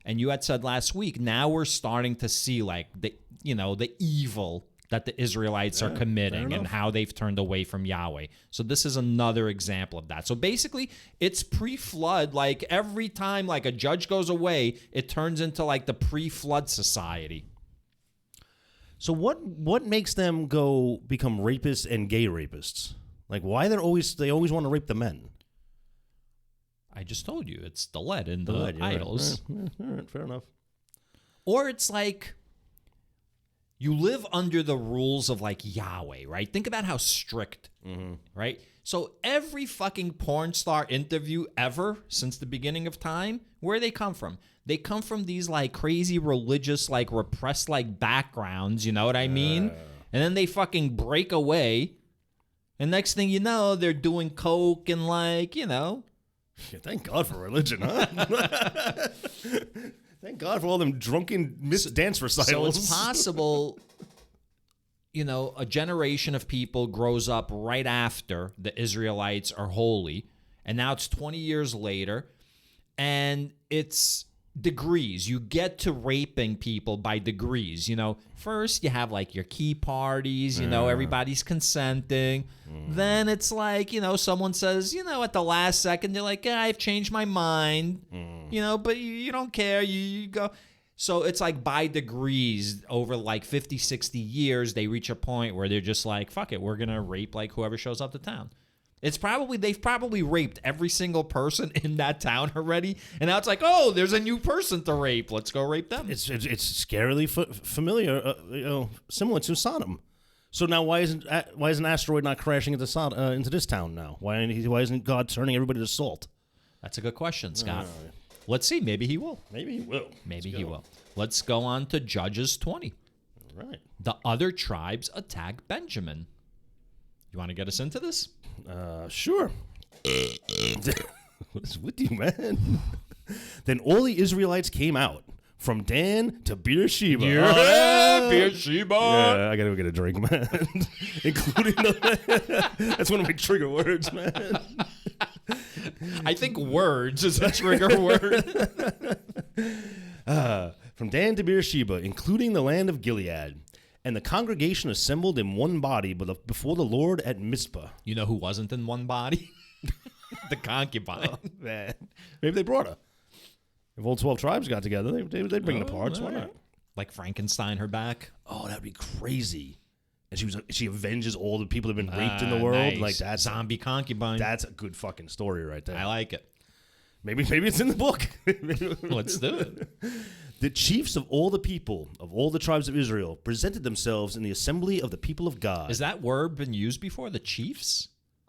And you had said last week, now we're starting to see like the evil that the Israelites are committing and how they've turned away from Yahweh. So this is another example of that. So basically, it's pre-flood. Like every time like a judge goes away, it turns into like the pre-flood society. So what makes them become rapists and gay rapists? Like why they always want to rape the men? I just told you, it's the lead in the idols. Right. All right, fair enough. Or it's like you live under the rules of like Yahweh, right? Think about how strict, right? So every fucking porn star interview ever since the beginning of time, where they come from? They come from these like crazy religious, like repressed like backgrounds, you know what I mean? And then they fucking break away. And next thing you know, they're doing coke and like, you know. Yeah, thank God for religion, huh? Thank God for all them drunken dance recitals. So it's possible, you know, a generation of people grows up right after the Israelites are holy, and now it's 20 years later, and it's degrees. You get to raping people by degrees. You know, first you have like your key parties, you know, everybody's consenting. Then it's like, you know, someone says, you know, at the last second, they're like, I've changed my mind, you know, but you don't care. You go. So it's like by degrees over like 50, 60 years, they reach a point where they're just like, fuck it, we're going to rape like whoever shows up to town. They've probably raped every single person in that town already, and now it's like, oh, there's a new person to rape. Let's go rape them. It's scarily familiar, similar to Sodom. So now why isn't an asteroid not crashing into this town now? Why isn't God turning everybody to salt? That's a good question, Scott. Let's see. Maybe he will. Maybe he will. Maybe he will. Let's go on to Judges 20. All right. The other tribes attack Benjamin. You want to get us into this? Sure. What is with you, man? Then all the Israelites came out, from Dan to Beersheba. Beersheba. Yeah, I gotta go get a drink, man. Including that's one of my trigger words, man. I think words is a trigger word. From Dan to Beersheba, including the land of Gilead. And the congregation assembled in one body before the Lord at Mizpah. You know who wasn't in one body? The concubine. Oh, man. Maybe they brought her. If all 12 tribes got together, they'd bring the parts. Why not? Like Frankenstein her back. Oh, that'd be crazy. And she avenges all the people that have been raped in the world. Nice. Like that's zombie concubine. That's a good fucking story right there. I like it. Maybe it's in the book. Let's do it. The chiefs of all the people, of all the tribes of Israel, presented themselves in the assembly of the people of God. Has that word been used before? The chiefs?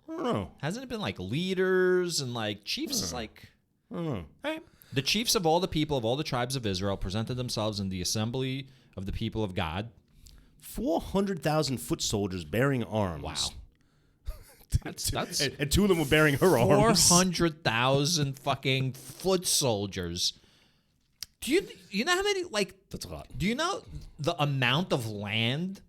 I don't know. Hasn't it been like leaders and like chiefs is like... I don't know. All right. The chiefs of all the people of all the tribes of Israel presented themselves in the assembly of the people of God. 400,000 foot soldiers bearing arms. Wow. That's and two of them were bearing her arms. 400,000 fucking foot soldiers. Do you know how many, like... That's a lot. Do you know the amount of land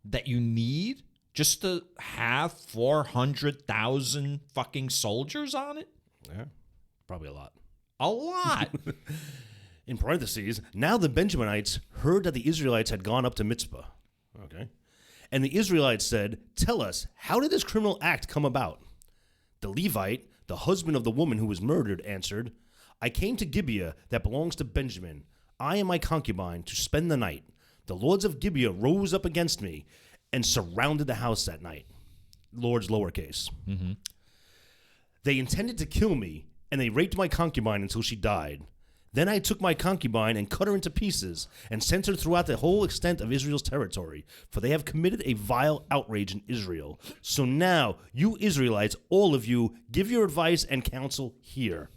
that you need just to have 400,000 fucking soldiers on it? Yeah, probably a lot. A lot. In parentheses, now the Benjaminites heard that the Israelites had gone up to Mizpah. Okay. And the Israelites said, tell us, how did this criminal act come about? The Levite, the husband of the woman who was murdered, answered, I came to Gibeah that belongs to Benjamin. I and my concubine to spend the night. The lords of Gibeah rose up against me and surrounded the house that night. Lords lowercase. Mm-hmm. They intended to kill me, and they raped my concubine until she died. Then I took my concubine and cut her into pieces and sent her throughout the whole extent of Israel's territory, for they have committed a vile outrage in Israel. So now, you Israelites, all of you, give your advice and counsel here.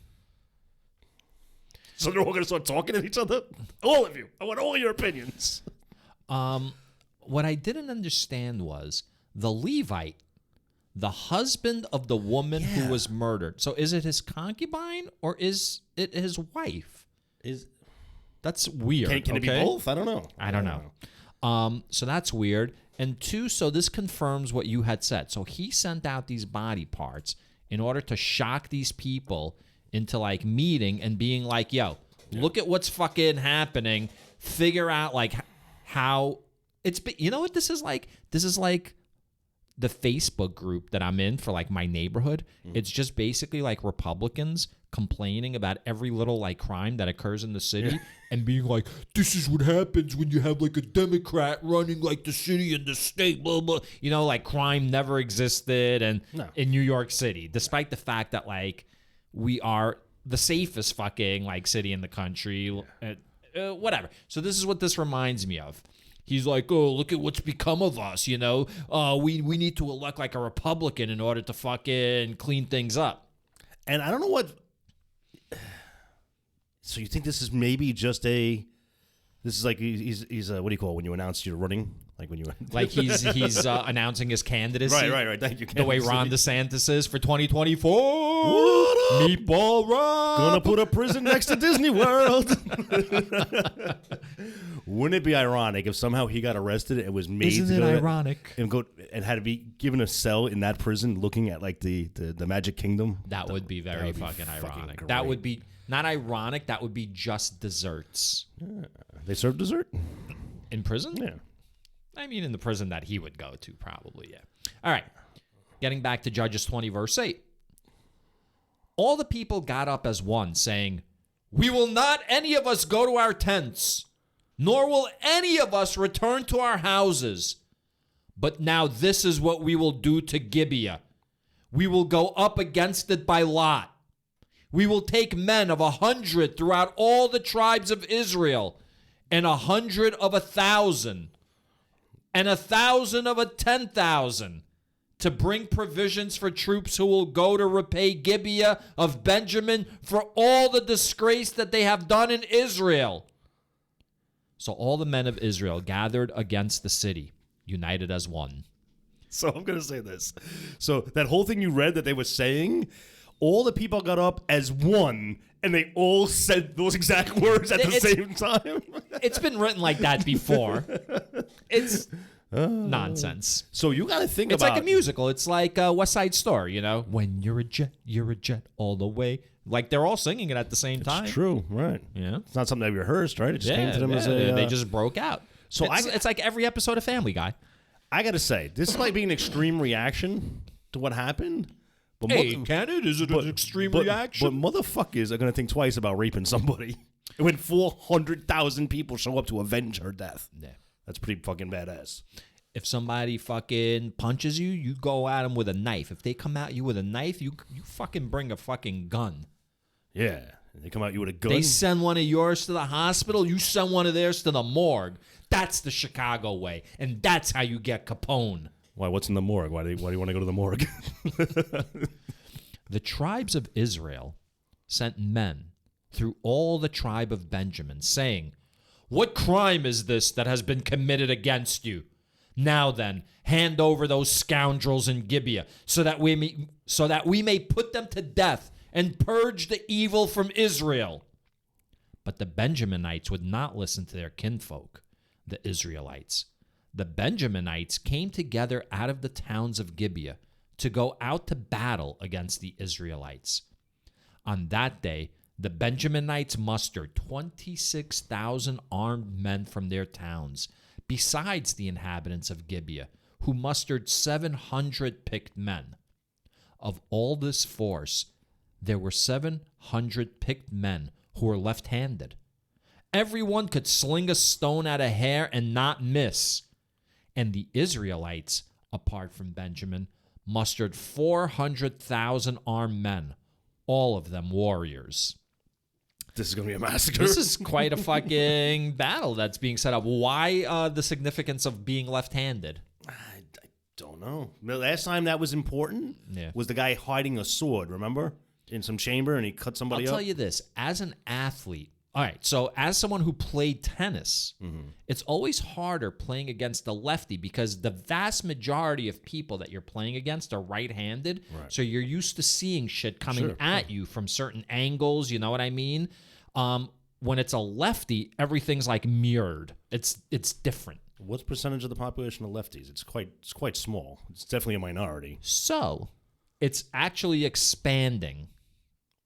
So they're all going to start talking to each other? All of you. I want all your opinions. What I didn't understand was the Levite, the husband of the woman who was murdered. So is it his concubine or is it his wife? That's weird. Can it be both? I don't know. I don't know. So that's weird. And 2, so this confirms what you had said. So he sent out these body parts in order to shock these people into like meeting and being like, yo, look at what's fucking happening. Figure out like how it's, you know what this is like? This is like the Facebook group that I'm in for like my neighborhood. It's just basically like Republicans complaining about every little like crime that occurs in the city and being like, this is what happens when you have like a Democrat running like the city and the state, blah, blah. You know, like crime never existed and in New York City, despite the fact that like we are the safest fucking like city in the country, whatever. So this is what this reminds me of. He's like, oh, look at what's become of us, you know? We need to elect like a Republican in order to fucking clean things up. And I don't know what... So you think this is maybe just a... This is like he's what do you call it when you announce you're running? Like when you... Like he's announcing his candidacy. Right. Thank you. The way Ron DeSantis is for 2024. Meatball Ron! Gonna put a prison next to Disney World. Wouldn't it be ironic if somehow he got arrested and was made Isn't to it go ironic? and go and had to be given a cell in that prison looking at like the Magic Kingdom? That would be very fucking ironic. Great. That would be not ironic. That would be just desserts. Yeah. They serve dessert? In prison? Yeah. I mean, in the prison that he would go to, probably, yeah. All right. Getting back to Judges 20, verse 8. All the people got up as one, saying, we will not any of us go to our tents, nor will any of us return to our houses. But now this is what we will do to Gibeah. We will go up against it by lot. We will take men of 100 throughout all the tribes of Israel, and 100 of 1,000, and 1,000 of 10,000, to bring provisions for troops who will go to repay Gibeah of Benjamin for all the disgrace that they have done in Israel. So all the men of Israel gathered against the city, united as one. So I'm going to say this. So that whole thing you read that they were saying, all the people got up as one, and they all said those exact words at the same time. It's been written like that before. It's nonsense. So you got to think It's about... like a musical. It's like West Side Story, you know? When you're a jet all the way. Like they're all singing it at the same time. It's true, right. Yeah. It's not something they rehearsed, right? It just came to them as a... They just broke out. So it's like every episode of Family Guy. I got to say, this might be an extreme reaction to what happened. But can it? Is it an extreme reaction? But motherfuckers are going to think twice about raping somebody. When 400,000 people show up to avenge her death. Yeah. That's pretty fucking badass. If somebody fucking punches you, you go at them with a knife. If they come at you with a knife, you fucking bring a fucking gun. Yeah. They come at you with a gun. They send one of yours to the hospital, you send one of theirs to the morgue. That's the Chicago way. And that's how you get Capone. Why? What's in the morgue? Why do you want to go to the morgue? The tribes of Israel sent men through all the tribe of Benjamin, saying, what crime is this that has been committed against you? Now then, hand over those scoundrels in Gibeah, so that we may put them to death and purge the evil from Israel. But the Benjaminites would not listen to their kinfolk, the Israelites. The Benjaminites came together out of the towns of Gibeah to go out to battle against the Israelites. On that day, the Benjaminites mustered 26,000 armed men from their towns, besides the inhabitants of Gibeah, who mustered 700 picked men. Of all this force, there were 700 picked men who were left-handed. Everyone could sling a stone at a hare and not miss. And the Israelites, apart from Benjamin, mustered 400,000 armed men, all of them warriors. This is going to be a massacre. This is quite a fucking battle that's being set up. Why the significance of being left-handed? I don't know. The last time that was important was the guy hiding a sword, remember? In some chamber, and he cut somebody up. I'll tell you this. As an athlete, all right, so as someone who played tennis, it's always harder playing against the lefty because the vast majority of people that you're playing against are right-handed. Right. So you're used to seeing shit coming at you from certain angles, you know what I mean? when it's a lefty, everything's like mirrored. It's different. What's percentage of the population of lefties? It's quite small. It's definitely a minority. So it's actually expanding.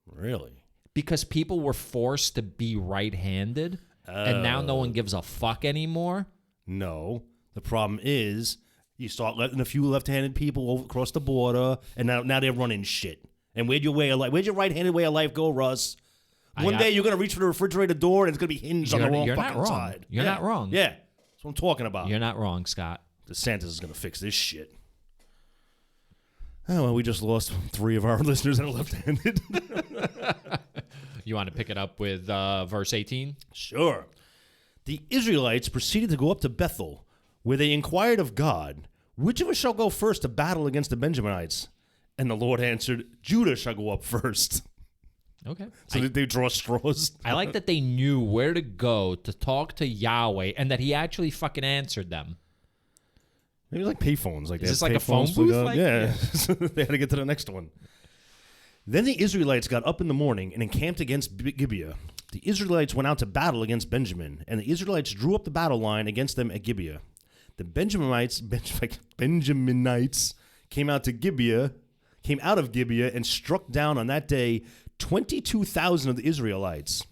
Really? Because people were forced to be right-handed, and now no one gives a fuck anymore. No. The problem is you start letting a few left-handed people over across the border, and now they're running shit. And where'd your right-handed way of life go, Russ? One day you're going to reach for the refrigerator door, and it's going to be hinged on the wrong fucking side. You're not wrong. Yeah. That's what I'm talking about. You're not wrong, Scott. DeSantis is going to fix this shit. Oh, well, we just lost 3 of our listeners that are left-handed. You want to pick it up with verse 18? Sure. The Israelites proceeded to go up to Bethel, where they inquired of God, which of us shall go first to battle against the Benjaminites? And the Lord answered, Judah shall go up first. Okay. So they draw straws. I like that they knew where to go to talk to Yahweh and that he actually fucking answered them. Maybe like payphones. Like Is this like a phone booth? Yeah. They had to get to the next one. Then the Israelites got up in the morning and encamped against Gibeah. The Israelites went out to battle against Benjamin, and the Israelites drew up the battle line against them at Gibeah. The Benjaminites came out of Gibeah and struck down on that day 22,000 of the Israelites.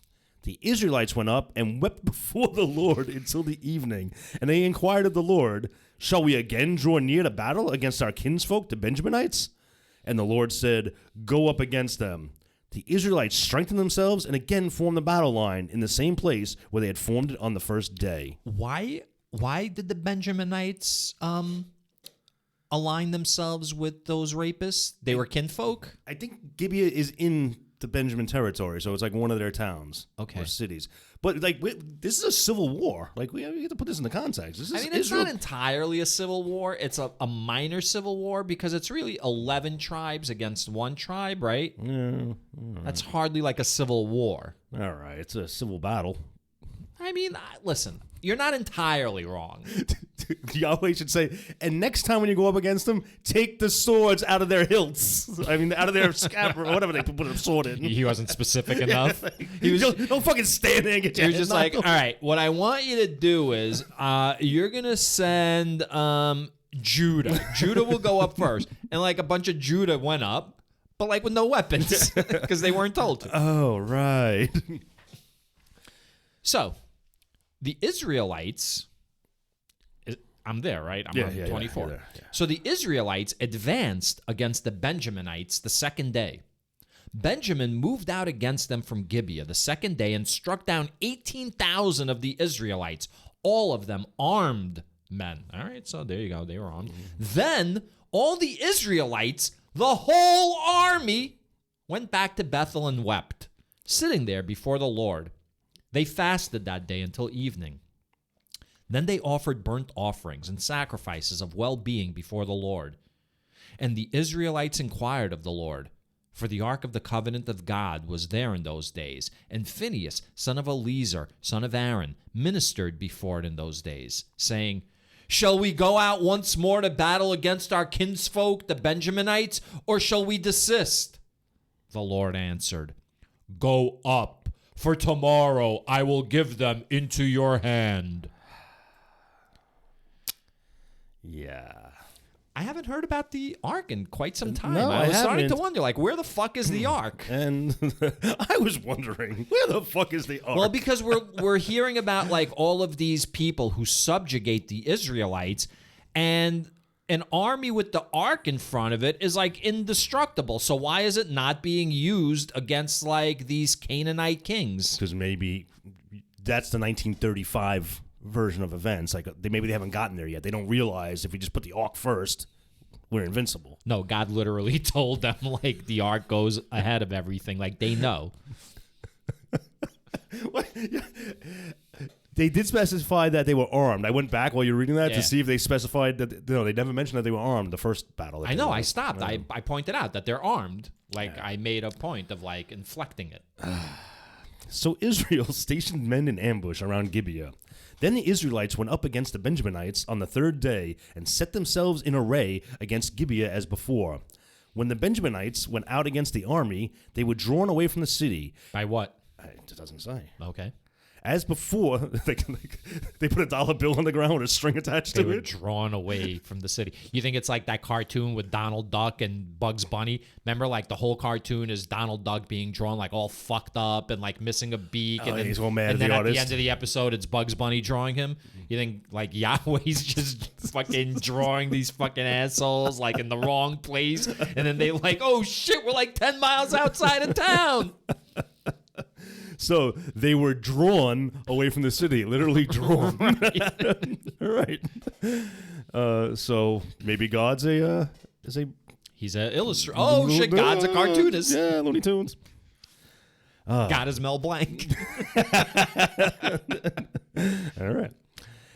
The Israelites went up and wept before the Lord until the evening, and they inquired of the Lord, shall we again draw near to battle against our kinsfolk, the Benjaminites? And the Lord said, go up against them. The Israelites strengthened themselves and again formed the battle line in the same place where they had formed it on the first day. Why did the Benjaminites align themselves with those rapists? They were kinfolk? I think Gibeah is in the Benjamin territory, so it's like one of their towns or cities. But like this is a civil war. Like we have to put this in the context. It's not entirely a civil war. It's a minor civil war because it's really 11 tribes against one tribe, right? Yeah. That's hardly like a civil war. All right, it's a civil battle. I mean, listen, you're not entirely wrong. Yahweh should say, and next time when you go up against them, take the swords out of their hilts. I mean, out of their scabbard or whatever they put a sword in. He wasn't specific enough. He was don't fucking stand there and get your He was just like, all right, what I want you to do is you're going to send Judah. Judah will go up first. And like a bunch of Judah went up, but like with no weapons because they weren't told to. Oh, right. So the Israelites... I'm there, right? I'm on 24. Yeah. So the Israelites advanced against the Benjaminites the second day. Benjamin moved out against them from Gibeah the second day and struck down 18,000 of the Israelites, all of them armed men. All right, so there you go. They were armed. Then all the Israelites, the whole army, went back to Bethel and wept, sitting there before the Lord. They fasted that day until evening. Then they offered burnt offerings and sacrifices of well-being before the Lord. And the Israelites inquired of the Lord, for the ark of the covenant of God was there in those days, and Phinehas, son of Eleazar, son of Aaron, ministered before it in those days, saying, shall we go out once more to battle against our kinsfolk, the Benjaminites, or shall we desist? The Lord answered, go up, for tomorrow I will give them into your hand. Yeah. I haven't heard about the ark in quite some time. No, I was starting to haven't. wonder, like, where the fuck is the ark? And I was wondering, where the fuck is the ark? Well, because we're hearing about, like, all of these people who subjugate the Israelites, and an army with the ark in front of it is, like, indestructible. So why is it not being used against, like, these Canaanite kings? Because maybe that's the 1935 version of events. Like maybe they haven't gotten there yet. They don't realize if we just put the ark first, we're invincible. No, God literally told them, like, the ark goes ahead of everything. Like, they know. They did specify that they were armed. I went back while you were reading that to see if they specified that. No, they never mentioned that they were armed the first battle. I know. I stopped. I pointed out that they're armed. Like, I made a point of, like, inflecting it. So Israel stationed men in ambush around Gibeah. Then the Israelites went up against the Benjaminites on the third day and set themselves in array against Gibeah as before. When the Benjaminites went out against the army, they were drawn away from the city. By what? It doesn't say. Okay. As before, they put a dollar bill on the ground with a string attached They to were it. drawn away from the city. You think it's like that cartoon with Donald Duck and Bugs Bunny? Remember, like the whole cartoon is Donald Duck being drawn like all fucked up and like missing a beak. Oh, and then, he's all mad and at then the at artist. the end of the episode, it's Bugs Bunny drawing him. You think like Yahweh's just fucking drawing these fucking assholes like in the wrong place, and then they like, oh shit, we're like 10 miles outside of town. So they were drawn away from the city, literally drawn. Right. So maybe God's He's a illustrator. Oh shit, God's a cartoonist. Yeah, Looney Tunes. God is Mel Blanc. All right.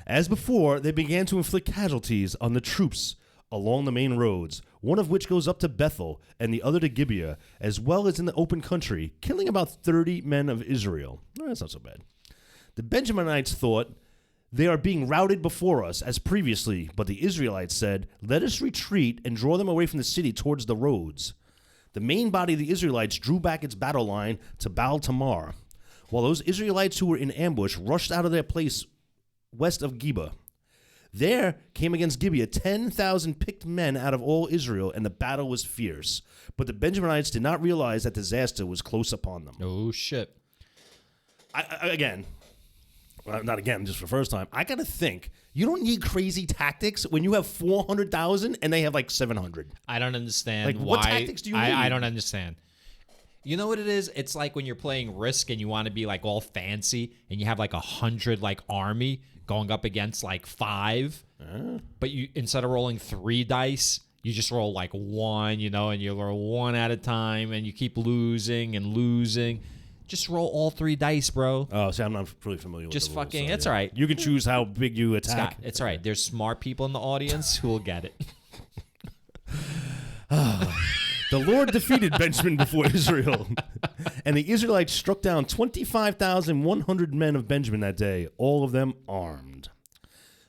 As before, they began to inflict casualties on the troops along the main roads, one of which goes up to Bethel and the other to Gibeah, as well as in the open country, killing about 30 men of Israel. That's not so bad. The Benjaminites thought, they are being routed before us as previously, but the Israelites said, let us retreat and draw them away from the city towards the roads. The main body of the Israelites drew back its battle line to Baal Tamar, while those Israelites who were in ambush rushed out of their place west of Gibeah. There came against Gibeah 10,000 picked men out of all Israel, and the battle was fierce. But the Benjaminites did not realize that disaster was close upon them. Oh, shit. Not again, just for the first time. I got to think, you don't need crazy tactics when you have 400,000 and they have like 700. I don't understand Like, why. what tactics do you need? I don't understand. You know what it is? It's like when you're playing Risk and you want to be like all fancy and you have like 100 like army going up against like 5, but you instead of rolling 3 dice, you just roll like 1, you know, and you roll 1 at a time and you keep losing and losing. Just roll all 3 dice, bro. Oh, see, I'm not really familiar with Just the rules, fucking, so, it's yeah. all right. You can choose how big you attack. Scott, it's all right. There's smart people in the audience who will get it. The Lord defeated Benjamin before Israel, and the Israelites struck down 25,100 men of Benjamin that day, all of them armed.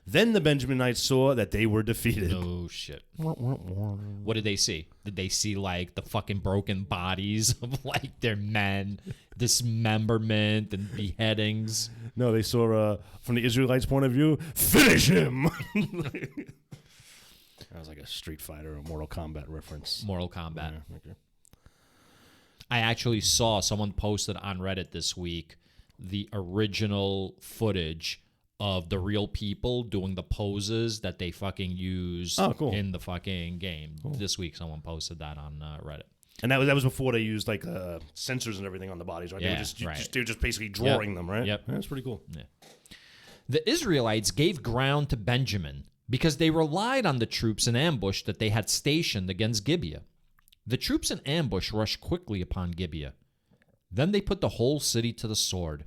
Then the Benjaminites saw that they were defeated. Oh, shit. What did they see? Did they see, like, the fucking broken bodies of, like, their men, dismemberment and beheadings? No, they saw, from the Israelites' point of view, finish him! That was like a Street Fighter or Mortal Kombat reference. Mortal Kombat. Yeah, okay. I actually saw someone posted on Reddit this week the original footage of the real people doing the poses that they fucking use in the fucking game. Cool. This week, someone posted that on Reddit. And that was before they used like sensors and everything on the bodies, right? Yeah, they were just basically drawing them, right? Yep. Yeah, that's pretty cool. Yeah. The Israelites gave ground to Benjamin because they relied on the troops in ambush that they had stationed against Gibeah. The troops in ambush rushed quickly upon Gibeah. Then they put the whole city to the sword.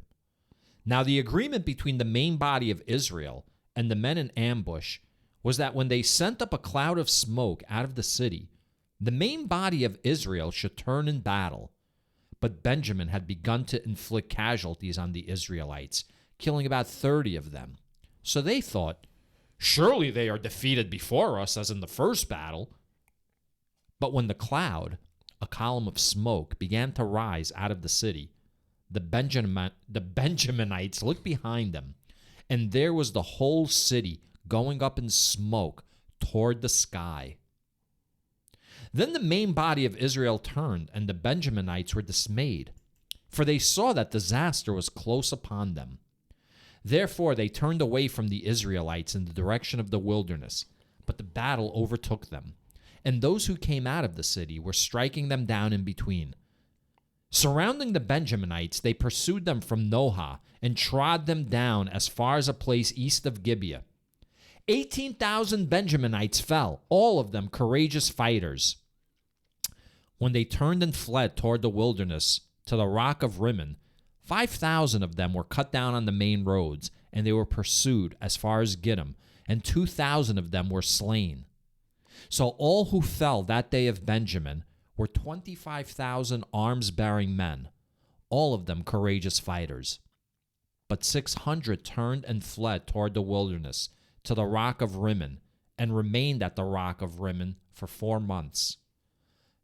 Now the agreement between the main body of Israel and the men in ambush was that when they sent up a cloud of smoke out of the city, the main body of Israel should turn in battle. But Benjamin had begun to inflict casualties on the Israelites, killing about 30 of them. So they thought, surely they are defeated before us as in the first battle. But when the cloud, a column of smoke, began to rise out of the city, the Benjaminites looked behind them, and there was the whole city going up in smoke toward the sky. Then the main body of Israel turned, and the Benjaminites were dismayed, for they saw that disaster was close upon them. Therefore they turned away from the Israelites in the direction of the wilderness, but the battle overtook them, and those who came out of the city were striking them down in between. Surrounding the Benjaminites, they pursued them from Nohah and trod them down as far as a place east of Gibeah. 18,000 Benjaminites fell, all of them courageous fighters. When they turned and fled toward the wilderness to the rock of Rimmon, 5,000 of them were cut down on the main roads, and they were pursued as far as Gittim, and 2,000 of them were slain. So all who fell that day of Benjamin were 25,000 arms-bearing men, all of them courageous fighters. But 600 turned and fled toward the wilderness to the rock of Rimmon, and remained at the rock of Rimmon for 4 months.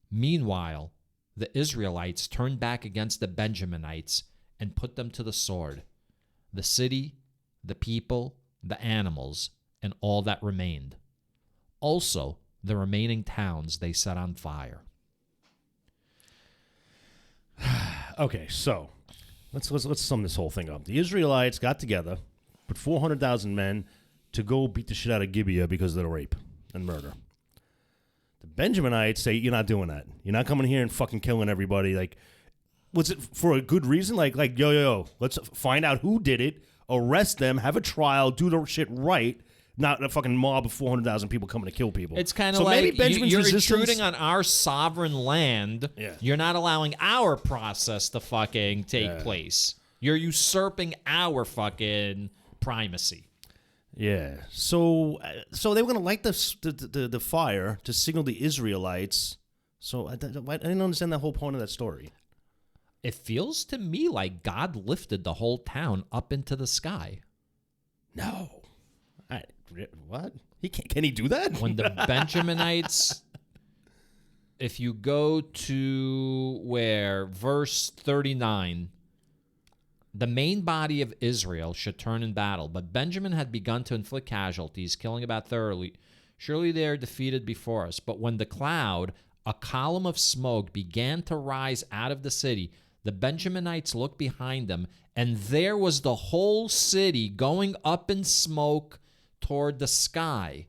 Meanwhile, the Israelites turned back against the Benjaminites and put them to the sword, the city, the people, the animals, and all that remained. Also, the remaining towns they set on fire. Okay, so let's sum this whole thing up. The Israelites got together, put 400,000 men to go beat the shit out of Gibeah because of the rape and murder. The Benjaminites say, you're not doing that. You're not coming here and fucking killing everybody. Like, was it for a good reason? Like, yo, let's find out who did it, arrest them, have a trial, do the shit right, not a fucking mob of 400,000 people coming to kill people. It's kind of like you're intruding on our sovereign land. Yeah. You're not allowing our process to fucking take place. You're usurping our fucking primacy. Yeah. So they were going to light the fire to signal the Israelites. So I didn't understand that whole point of that story. It feels to me like God lifted the whole town up into the sky. No. What? Can he do that? When the Benjaminites, if you go to verse 39, the main body of Israel should turn in battle, but Benjamin had begun to inflict casualties, killing about 30. Surely they are defeated before us. But when the cloud, a column of smoke, began to rise out of the city, the Benjaminites looked behind them, and there was the whole city going up in smoke toward the sky.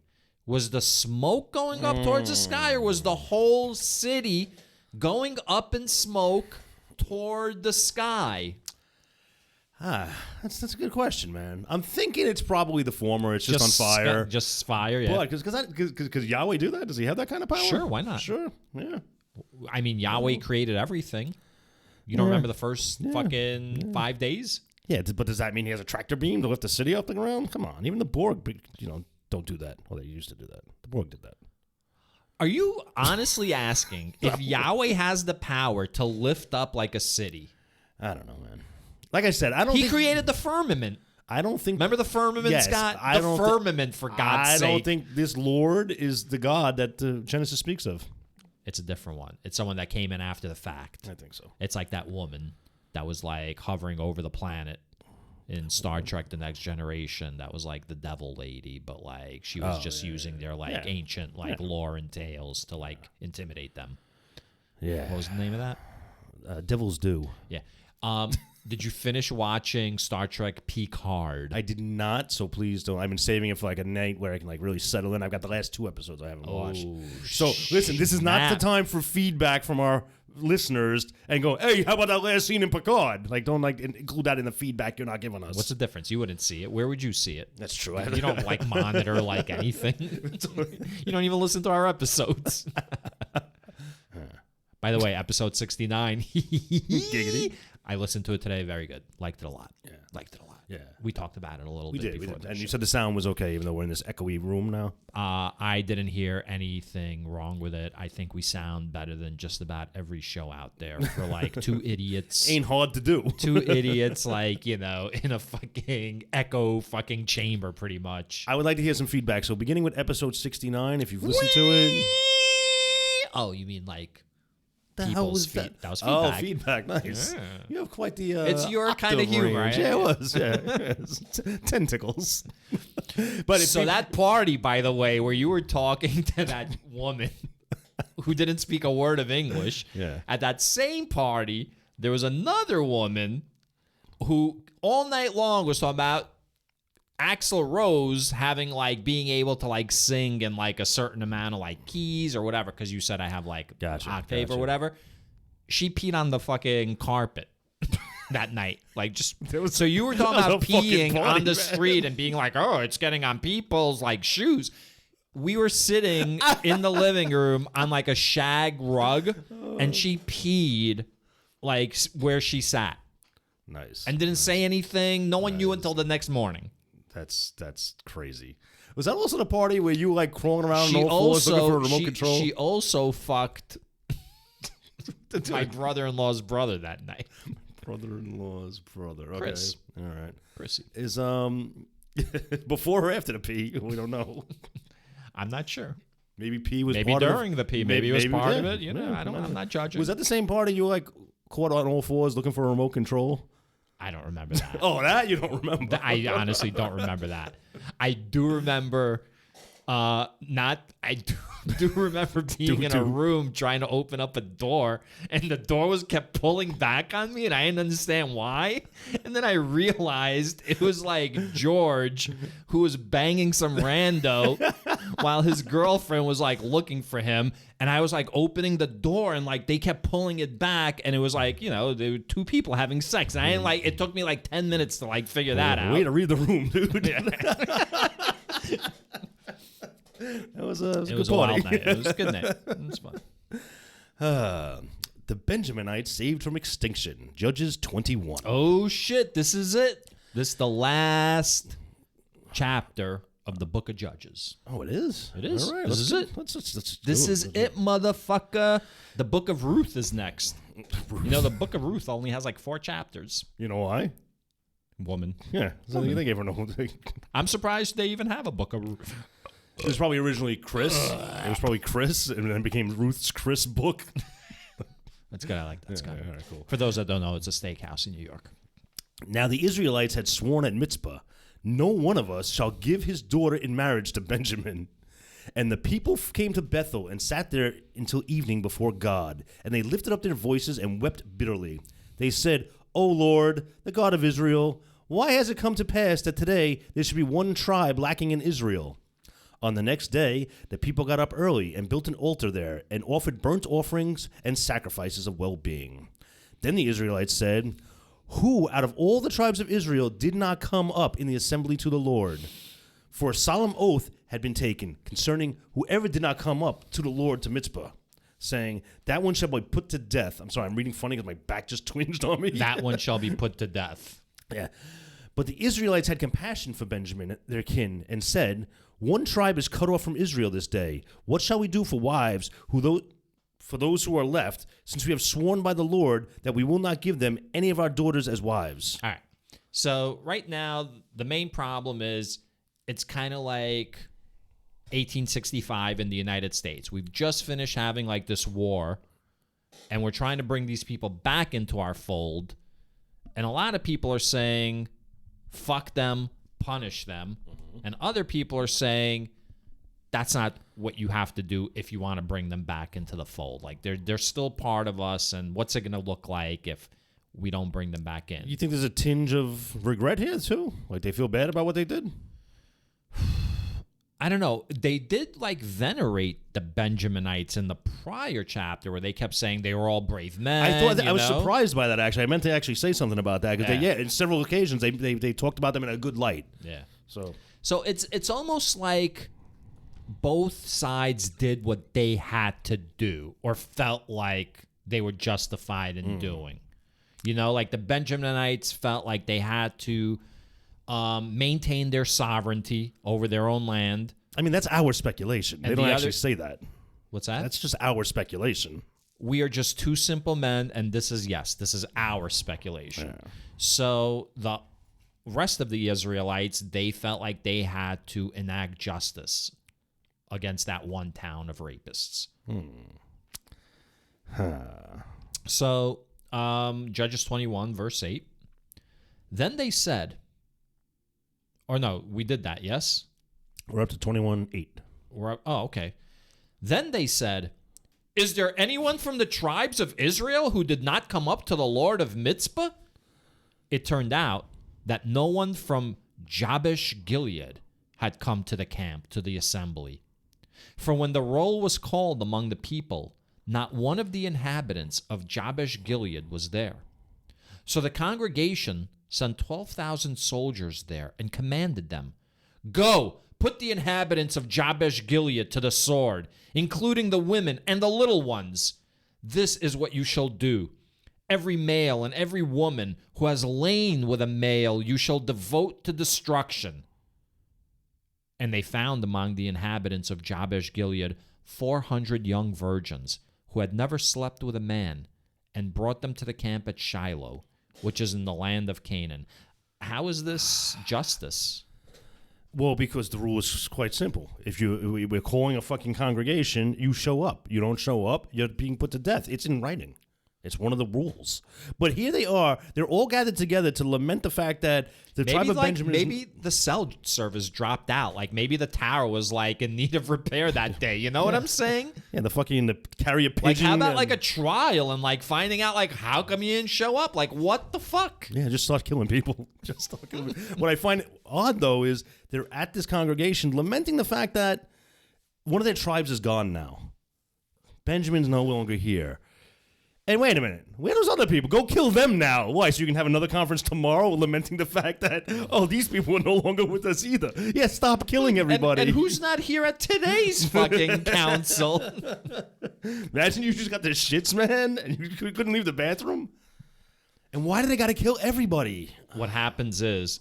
Was the smoke going up towards the sky, or was the whole city going up in smoke toward the sky? That's a good question, man. I'm thinking it's probably the former. It's just on fire. Just fire, yeah. But because Yahweh do that? Does he have that kind of power? Sure, why not? Sure, yeah. I mean, Yahweh created everything. You don't remember the first fucking 5 days? Yeah, but does that mean he has a tractor beam to lift the city off the ground? Come on, even the Borg, don't do that. Well, they used to do that. The Borg did that. Are you honestly asking if Yahweh has the power to lift up like a city? I don't know, man. Like I said, He created the firmament. I don't think... Remember the firmament, yes, Scott? The firmament, for God's sake. I don't think this Lord is the God that Genesis speaks of. It's a different one. It's someone that came in after the fact. I think so. It's like that woman that was like hovering over the planet in Star Trek The Next Generation. That was like the devil lady, but like she was using their like ancient like lore and tales to like intimidate them. Yeah. What was the name of that? Devil's Due. Yeah. Did you finish watching Star Trek Picard? I did not, so please don't. I've been saving it for like a night where I can like really settle in. I've got the last 2 episodes I haven't watched. So listen, this is not the time for feedback from our listeners and go, hey, how about that last scene in Picard? Like, don't like include that in the feedback you're not giving us. What's the difference? You wouldn't see it. Where would you see it? That's true. You don't like monitor like anything. You don't even listen to our episodes. By the way, episode 69. Giggity. I listened to it today. Very good. Liked it a lot. Yeah. Liked it a lot. Yeah. We talked about it a little We bit did. before. And you said the sound was okay, even though we're in this echoey room now. I didn't hear anything wrong with it. I think we sound better than just about every show out there for like 2 idiots. Ain't hard to do. 2 idiots, like, in a fucking echo fucking chamber, pretty much. I would like to hear some feedback. So beginning with episode 69, if you've listened to it. Oh, you mean like... The hell was that? That was feedback. Oh, feedback. Nice. Yeah. You have quite the it's your kind of humor, right? Yeah, it was. Yeah. Tentacles. But so that party, by the way, where you were talking to that woman who didn't speak a word of English, at that same party, there was another woman who all night long was talking about Axl Rose having like being able to like sing in like a certain amount of like keys or whatever, because you said I have like octave or whatever. She peed on the fucking carpet that night. Like just so you were talking about peeing on the street and being like, oh, it's getting on people's like shoes. We were sitting in the living room on like a shag rug, and she peed like where she sat. Nice. And didn't say anything. No one knew until the next morning. That's crazy. Was that also the party where you like crawling around on all floors looking for a remote control? She also fucked my brother-in-law's brother that night. Brother-in-law's brother. Okay. Chris. All right. Chrissy. Is before or after the pee? We don't know. I'm not sure. Maybe pee was maybe part during the pee. Maybe it was part of it. Yeah, I'm not judging. Was that the same party you like caught on all fours looking for a remote control? I don't remember that. Oh, that you don't remember? I honestly don't remember that. I do remember do remember being in a room trying to open up a door, and the door kept pulling back on me, and I didn't understand why. And then I realized it was like George, who was banging some rando while his girlfriend was like looking for him. And I was like opening the door, and like they kept pulling it back, and it was like, you know, there were two people having sex. And I didn't like, it took me like 10 minutes to like figure that out. Way to read the room, dude. It was a good party. Wild night. It was a good night. It was fun. The Benjaminites saved from extinction. Judges 21. Oh shit! This is it. This is the last chapter of the Book of Judges. Oh, it is. It is. All right, this is it. This is it, motherfucker. The Book of Ruth is next. You know, the Book of Ruth only has like 4 chapters. You know why? Woman. Yeah. So they gave her no. I'm surprised they even have a Book of Ruth. It was probably originally Chris. It was probably Chris, and then became Ruth's Chris book. That's good. I like that. That's good. All right, cool. For those that don't know, it's a steakhouse in New York. Now the Israelites had sworn at Mitzpah, no one of us shall give his daughter in marriage to Benjamin. And the people came to Bethel and sat there until evening before God. And they lifted up their voices and wept bitterly. They said, O Lord, the God of Israel, why has it come to pass that today there should be one tribe lacking in Israel? On the next day, the people got up early and built an altar there and offered burnt offerings and sacrifices of well-being. Then the Israelites said, who out of all the tribes of Israel did not come up in the assembly to the Lord? For a solemn oath had been taken concerning whoever did not come up to the Lord to Mitzpah, saying, that one shall be put to death. I'm sorry, I'm reading funny because my back just twinged on me. That one shall be put to death. Yeah. But the Israelites had compassion for Benjamin, their kin, and said, one tribe is cut off from Israel this day. What shall we do for wives for those who are left, since we have sworn by the Lord that we will not give them any of our daughters as wives? All right. So right now, the main problem is it's kind of like 1865 in the United States. We've just finished having like this war, and we're trying to bring these people back into our fold. And a lot of people are saying, fuck them, punish them. And other people are saying that's not what you have to do if you want to bring them back into the fold. Like they're still part of us, and what's it going to look like if we don't bring them back in? You think there's a tinge of regret here too? Like they feel bad about what they did? I don't know. They did like venerate the Benjaminites in the prior chapter where they kept saying they were all brave men. I thought I was surprised by that. Actually, I meant to actually say something about that because in several occasions they talked about them in a good light. Yeah. So it's almost like both sides did what they had to do or felt like they were justified in doing. You know, like the Benjaminites felt like they had to maintain their sovereignty over their own land. I mean, that's our speculation. They don't actually say that. What's that? That's just our speculation. We are just two simple men, and this is our speculation. Yeah. So the rest of the Israelites, they felt like they had to enact justice against that one town of rapists. So, Judges 21, verse 8. Then they said, or no, we did that, yes? We're up to 21:8. Oh, okay. Then they said, is there anyone from the tribes of Israel who did not come up to the Lord of Mitzpah? It turned out that no one from Jabesh Gilead had come to the camp, to the assembly. For when the roll was called among the people, not one of the inhabitants of Jabesh Gilead was there. So the congregation sent 12,000 soldiers there and commanded them, go, put the inhabitants of Jabesh Gilead to the sword, including the women and the little ones. This is what you shall do. Every male and every woman who has lain with a male you shall devote to destruction. And they found among the inhabitants of Jabesh Gilead 400 young virgins who had never slept with a man, and brought them to the camp at Shiloh, which is in the land of Canaan. How is this justice? Well, because the rule is quite simple. If we're calling a fucking congregation, you show up. You don't show up, you're being put to death. It's in writing. It's one of the rules. But here they are. They're all gathered together to lament the fact that the tribe of Benjamin maybe the cell service dropped out. Like maybe the tower was like in need of repair that day. You know what I'm saying? Yeah, the carrier pigeon. Like how about like a trial and like finding out like how come you didn't show up? Like what the fuck? Yeah, just start killing people. Just start killing people. What I find odd though is they're at this congregation lamenting the fact that one of their tribes is gone now. Benjamin's no longer here. And wait a minute, where are those other people? Go kill them now. Why, so you can have another conference tomorrow lamenting the fact that, oh, these people are no longer with us either. Yeah, stop killing everybody. And who's not here at today's fucking council? Imagine you just got the shits, man, and you couldn't leave the bathroom. And why do they got to kill everybody? What happens is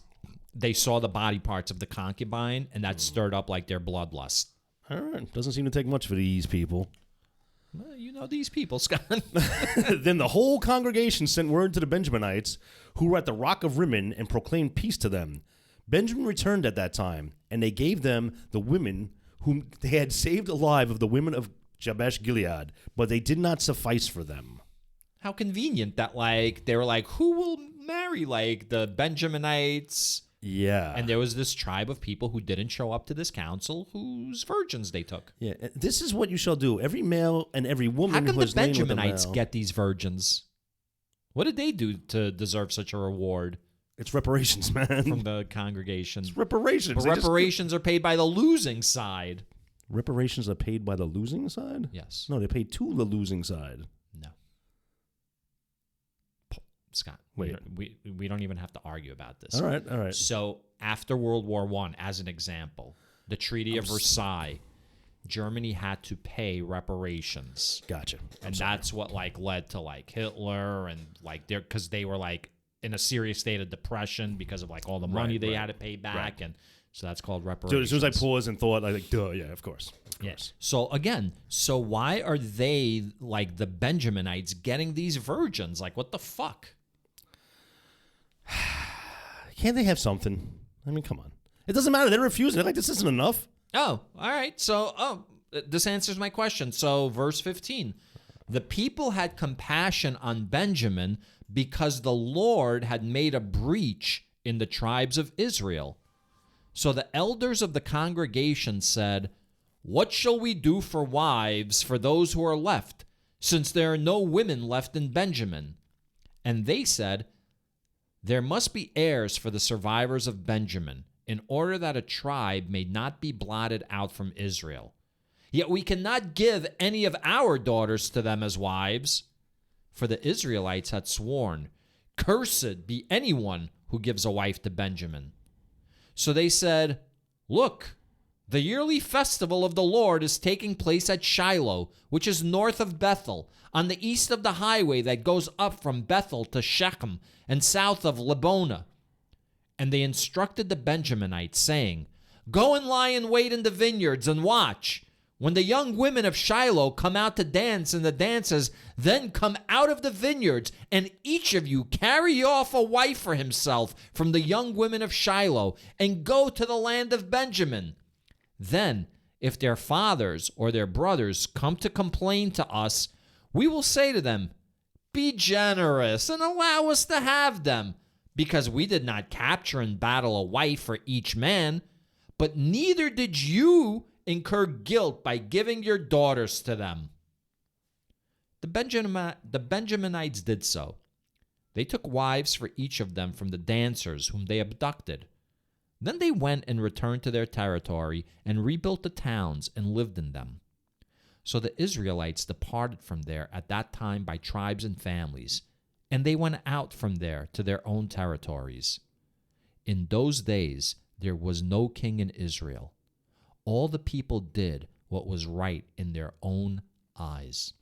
they saw the body parts of the concubine, and that stirred up like their bloodlust. All right, doesn't seem to take much for these people. Well, you know these people, Scott. Then the whole congregation sent word to the Benjaminites, who were at the rock of Rimmon, and proclaimed peace to them. Benjamin returned at that time, and they gave them the women whom they had saved alive of the women of Jabesh Gilead, but they did not suffice for them. How convenient that, like, they were like, who will marry, like, the Benjaminites? Yeah. And there was this tribe of people who didn't show up to this council whose virgins they took. Yeah, this is what you shall do. Every male and every woman How come who the has lain with a Benjaminites male, get these virgins? What did they do to deserve such a reward it's reparations, man. from the congregation? It's reparations. But reparations are paid by the losing side. Reparations are paid by the losing side? Yes. No, they're paid to the losing side. No. Scott, wait. We don't even have to argue about this. All right. So after World War I, as an example, the Treaty of Versailles, Germany had to pay reparations. Gotcha. And that's what like led to like Hitler and like because they were like in a serious state of depression because of like all the money they had to pay back, and so that's called reparations. So as soon as I paused and thought, I like, duh, yeah, of course. Yes. So again, why are they like the Benjaminites getting these virgins? Like what the fuck? Can't they have something? I mean, come on. It doesn't matter. They're refusing. They're like, this isn't enough. Oh, all right. So, this answers my question. So, verse 15. The people had compassion on Benjamin because the Lord had made a breach in the tribes of Israel. So the elders of the congregation said, what shall we do for wives for those who are left, since there are no women left in Benjamin? And they said, there must be heirs for the survivors of Benjamin, in order that a tribe may not be blotted out from Israel. Yet we cannot give any of our daughters to them as wives. For the Israelites had sworn, cursed be anyone who gives a wife to Benjamin. So they said, look, the yearly festival of the Lord is taking place at Shiloh, which is north of Bethel, on the east of the highway that goes up from Bethel to Shechem, and south of Lebonah. And they instructed the Benjaminites, saying, go and lie in wait in the vineyards and watch. When the young women of Shiloh come out to dance in the dances, then come out of the vineyards, and each of you carry off a wife for himself from the young women of Shiloh, and go to the land of Benjamin. Then, if their fathers or their brothers come to complain to us, we will say to them, be generous and allow us to have them, because we did not capture in battle a wife for each man, but neither did you incur guilt by giving your daughters to them. The Benjaminites did so. They took wives for each of them from the dancers whom they abducted. Then they went and returned to their territory and rebuilt the towns and lived in them. So the Israelites departed from there at that time by tribes and families, and they went out from there to their own territories. In those days there was no king in Israel. All the people did what was right in their own eyes.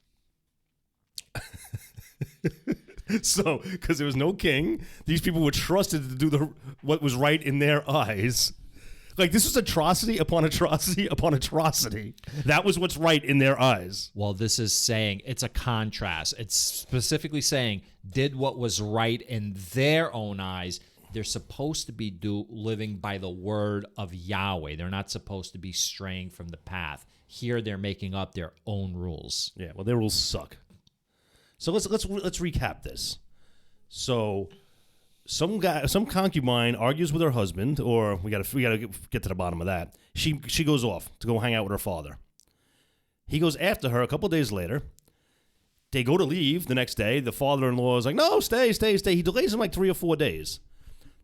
So, because there was no king, these people were trusted to do what was right in their eyes. Like, this was atrocity upon atrocity upon atrocity. That was what's right in their eyes. Well, this is saying, it's a contrast. It's specifically saying, did what was right in their own eyes. They're supposed to be living by the word of Yahweh. They're not supposed to be straying from the path. Here, they're making up their own rules. Yeah, well, their rules suck. So let's recap this. So some concubine argues with her husband, or we gotta get to the bottom of that. She goes off to go hang out with her father. He goes after her a couple days later. They go to leave the next day. The father-in-law is like, no, stay. He delays them like 3 or 4 days.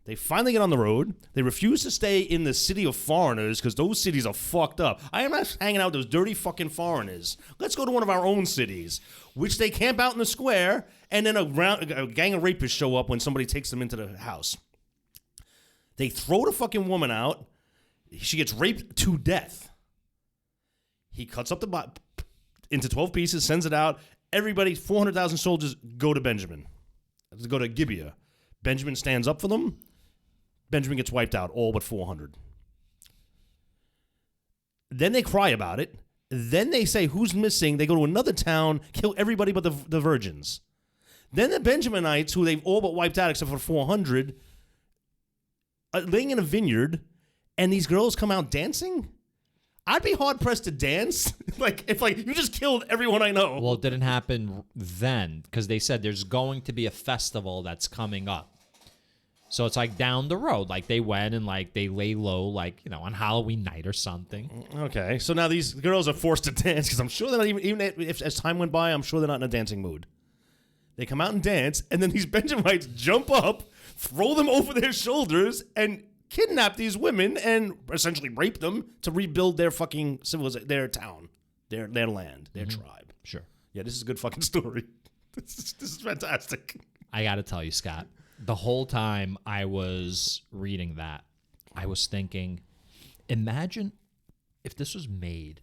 They finally get on the road. They refuse to stay in the city of foreigners because those cities are fucked up. I am not hanging out with those dirty fucking foreigners. Let's go to one of our own cities, which they camp out in the square, and then a gang of rapists show up when somebody takes them into the house. They throw the fucking woman out. She gets raped to death. He cuts up the body into 12 pieces, sends it out. Everybody, 400,000 soldiers, go to Benjamin. Go to Gibeah. Benjamin stands up for them. Benjamin gets wiped out, all but 400. Then they cry about it. Then they say, who's missing? They go to another town, kill everybody but the virgins. Then the Benjaminites, who they've all but wiped out except for 400, are laying in a vineyard, and these girls come out dancing? I'd be hard-pressed to dance. if you just killed everyone I know. Well, it didn't happen then, because they said there's going to be a festival that's coming up. So it's like down the road. Like they went and like they lay low, like, you know, on Halloween night or something. Okay. So now these girls are forced to dance because I'm sure they're not even if as time went by, I'm sure they're not in a dancing mood. They come out and dance, and then these Benjamites jump up, throw them over their shoulders, and kidnap these women and essentially rape them to rebuild their fucking civilization, their town, their land, their tribe. Sure. Yeah, this is a good fucking story. This is fantastic. I got to tell you, Scott, the whole time I was reading that, I was thinking, imagine if this was made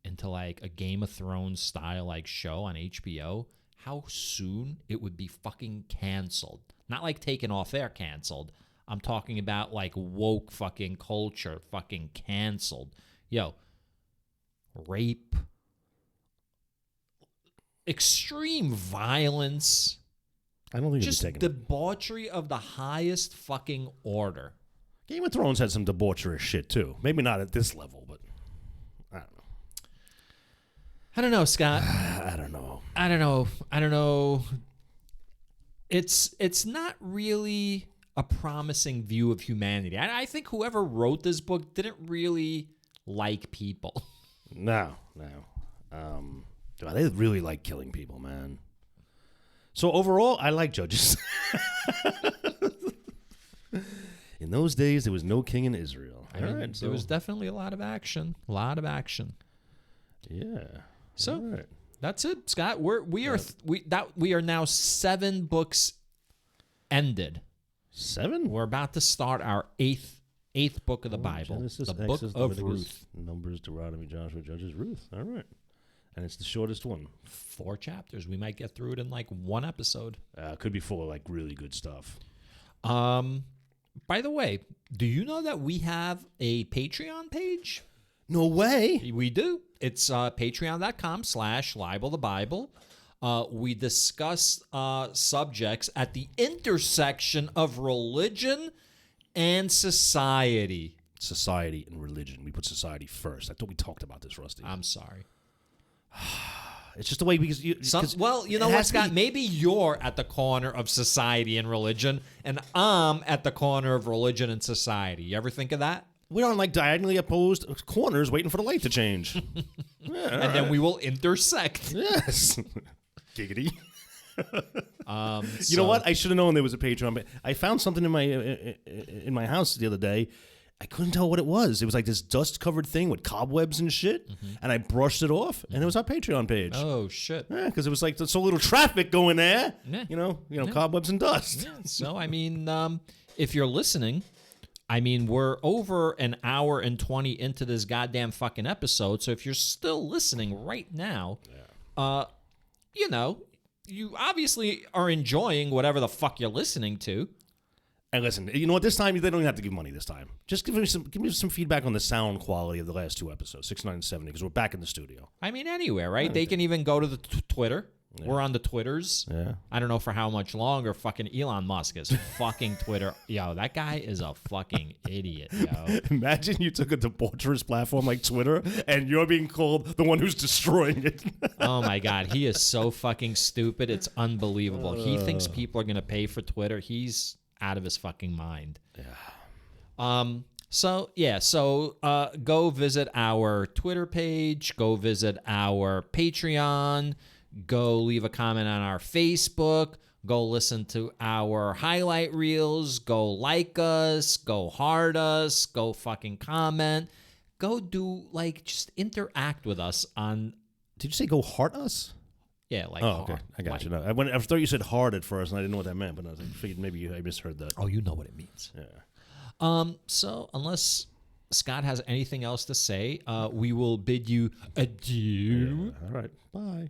into like a Game of Thrones style like show on HBO, how soon it would be fucking canceled. Not like taken off air canceled. I'm talking about like woke fucking culture fucking canceled. Yo, rape, extreme violence. I don't think just taking debauchery of the highest fucking order. Game of Thrones had some debaucherous shit too. Maybe not at this level, but I don't know. I don't know, Scott. I don't know. It's not really a promising view of humanity. I think whoever wrote this book didn't really like people. No. They really like killing people, man. So overall, I like Judges. In those days, there was no king in Israel. There was definitely a lot of action. Yeah. So that's it, Scott. We are now 7 books ended. 7? We're about to start our eighth book of the Bible, Genesis, the book Exodus, of Leviticus, Ruth. Numbers, Deuteronomy, Joshua, Judges, Ruth. All right. And it's the shortest one. 4 chapters. We might get through it in like 1 episode. Could be full of like really good stuff. By the way, do you know that we have a Patreon page? No way. We do. It's patreon.com/libelthebible. We discuss subjects at the intersection of religion and society. Society and religion. We put society first. I thought we talked about this, Rusty. I'm sorry. It's just the way because you. Well, you know what, Scott? Maybe you're at the corner of society and religion, and I'm at the corner of religion and society. You ever think of that? We're on like diagonally opposed corners, waiting for the light to change. And then we will intersect. Yes. Giggity. You know what? I should have known there was a Patreon. But I found something in my house the other day. I couldn't tell what it was. It was like this dust-covered thing with cobwebs and shit, and I brushed it off, and it was our Patreon page. Oh shit! Yeah, because it was like so little traffic going there. Yeah. You know, cobwebs and dust. Yeah. So I mean, if you're listening, I mean, we're over an hour and 20 into this goddamn fucking episode. So if you're still listening right now, you obviously are enjoying whatever the fuck you're listening to. And listen, you know what? This time they don't even have to give money. This time, just give me some feedback on the sound quality of the last 2 episodes, 69 and 70, because we're back in the studio. I mean, anywhere, right? They can even go to the Twitter. We're on the Twitters. Yeah. I don't know for how much longer. Fucking Elon Musk is fucking Twitter. Yo, that guy is a fucking idiot, yo. Imagine you took a debaucherous platform like Twitter and you're being called the one who's destroying it. Oh my God, he is so fucking stupid. It's unbelievable. He thinks people are gonna pay for Twitter. He's out of his fucking mind. Yeah. So go visit our Twitter page. Go visit our Patreon. Go leave a comment on our Facebook. Go listen to our highlight reels. Go like us. Go heart us. Go fucking comment. Go do just interact with us on. Did you say go heart us? Yeah, like. Oh, okay. I got you. No, I thought you said hard at first, and I didn't know what that meant, but I figured maybe I misheard that. Oh, you know what it means. Yeah. So unless Scott has anything else to say, we will bid you adieu. Yeah. All right. Bye.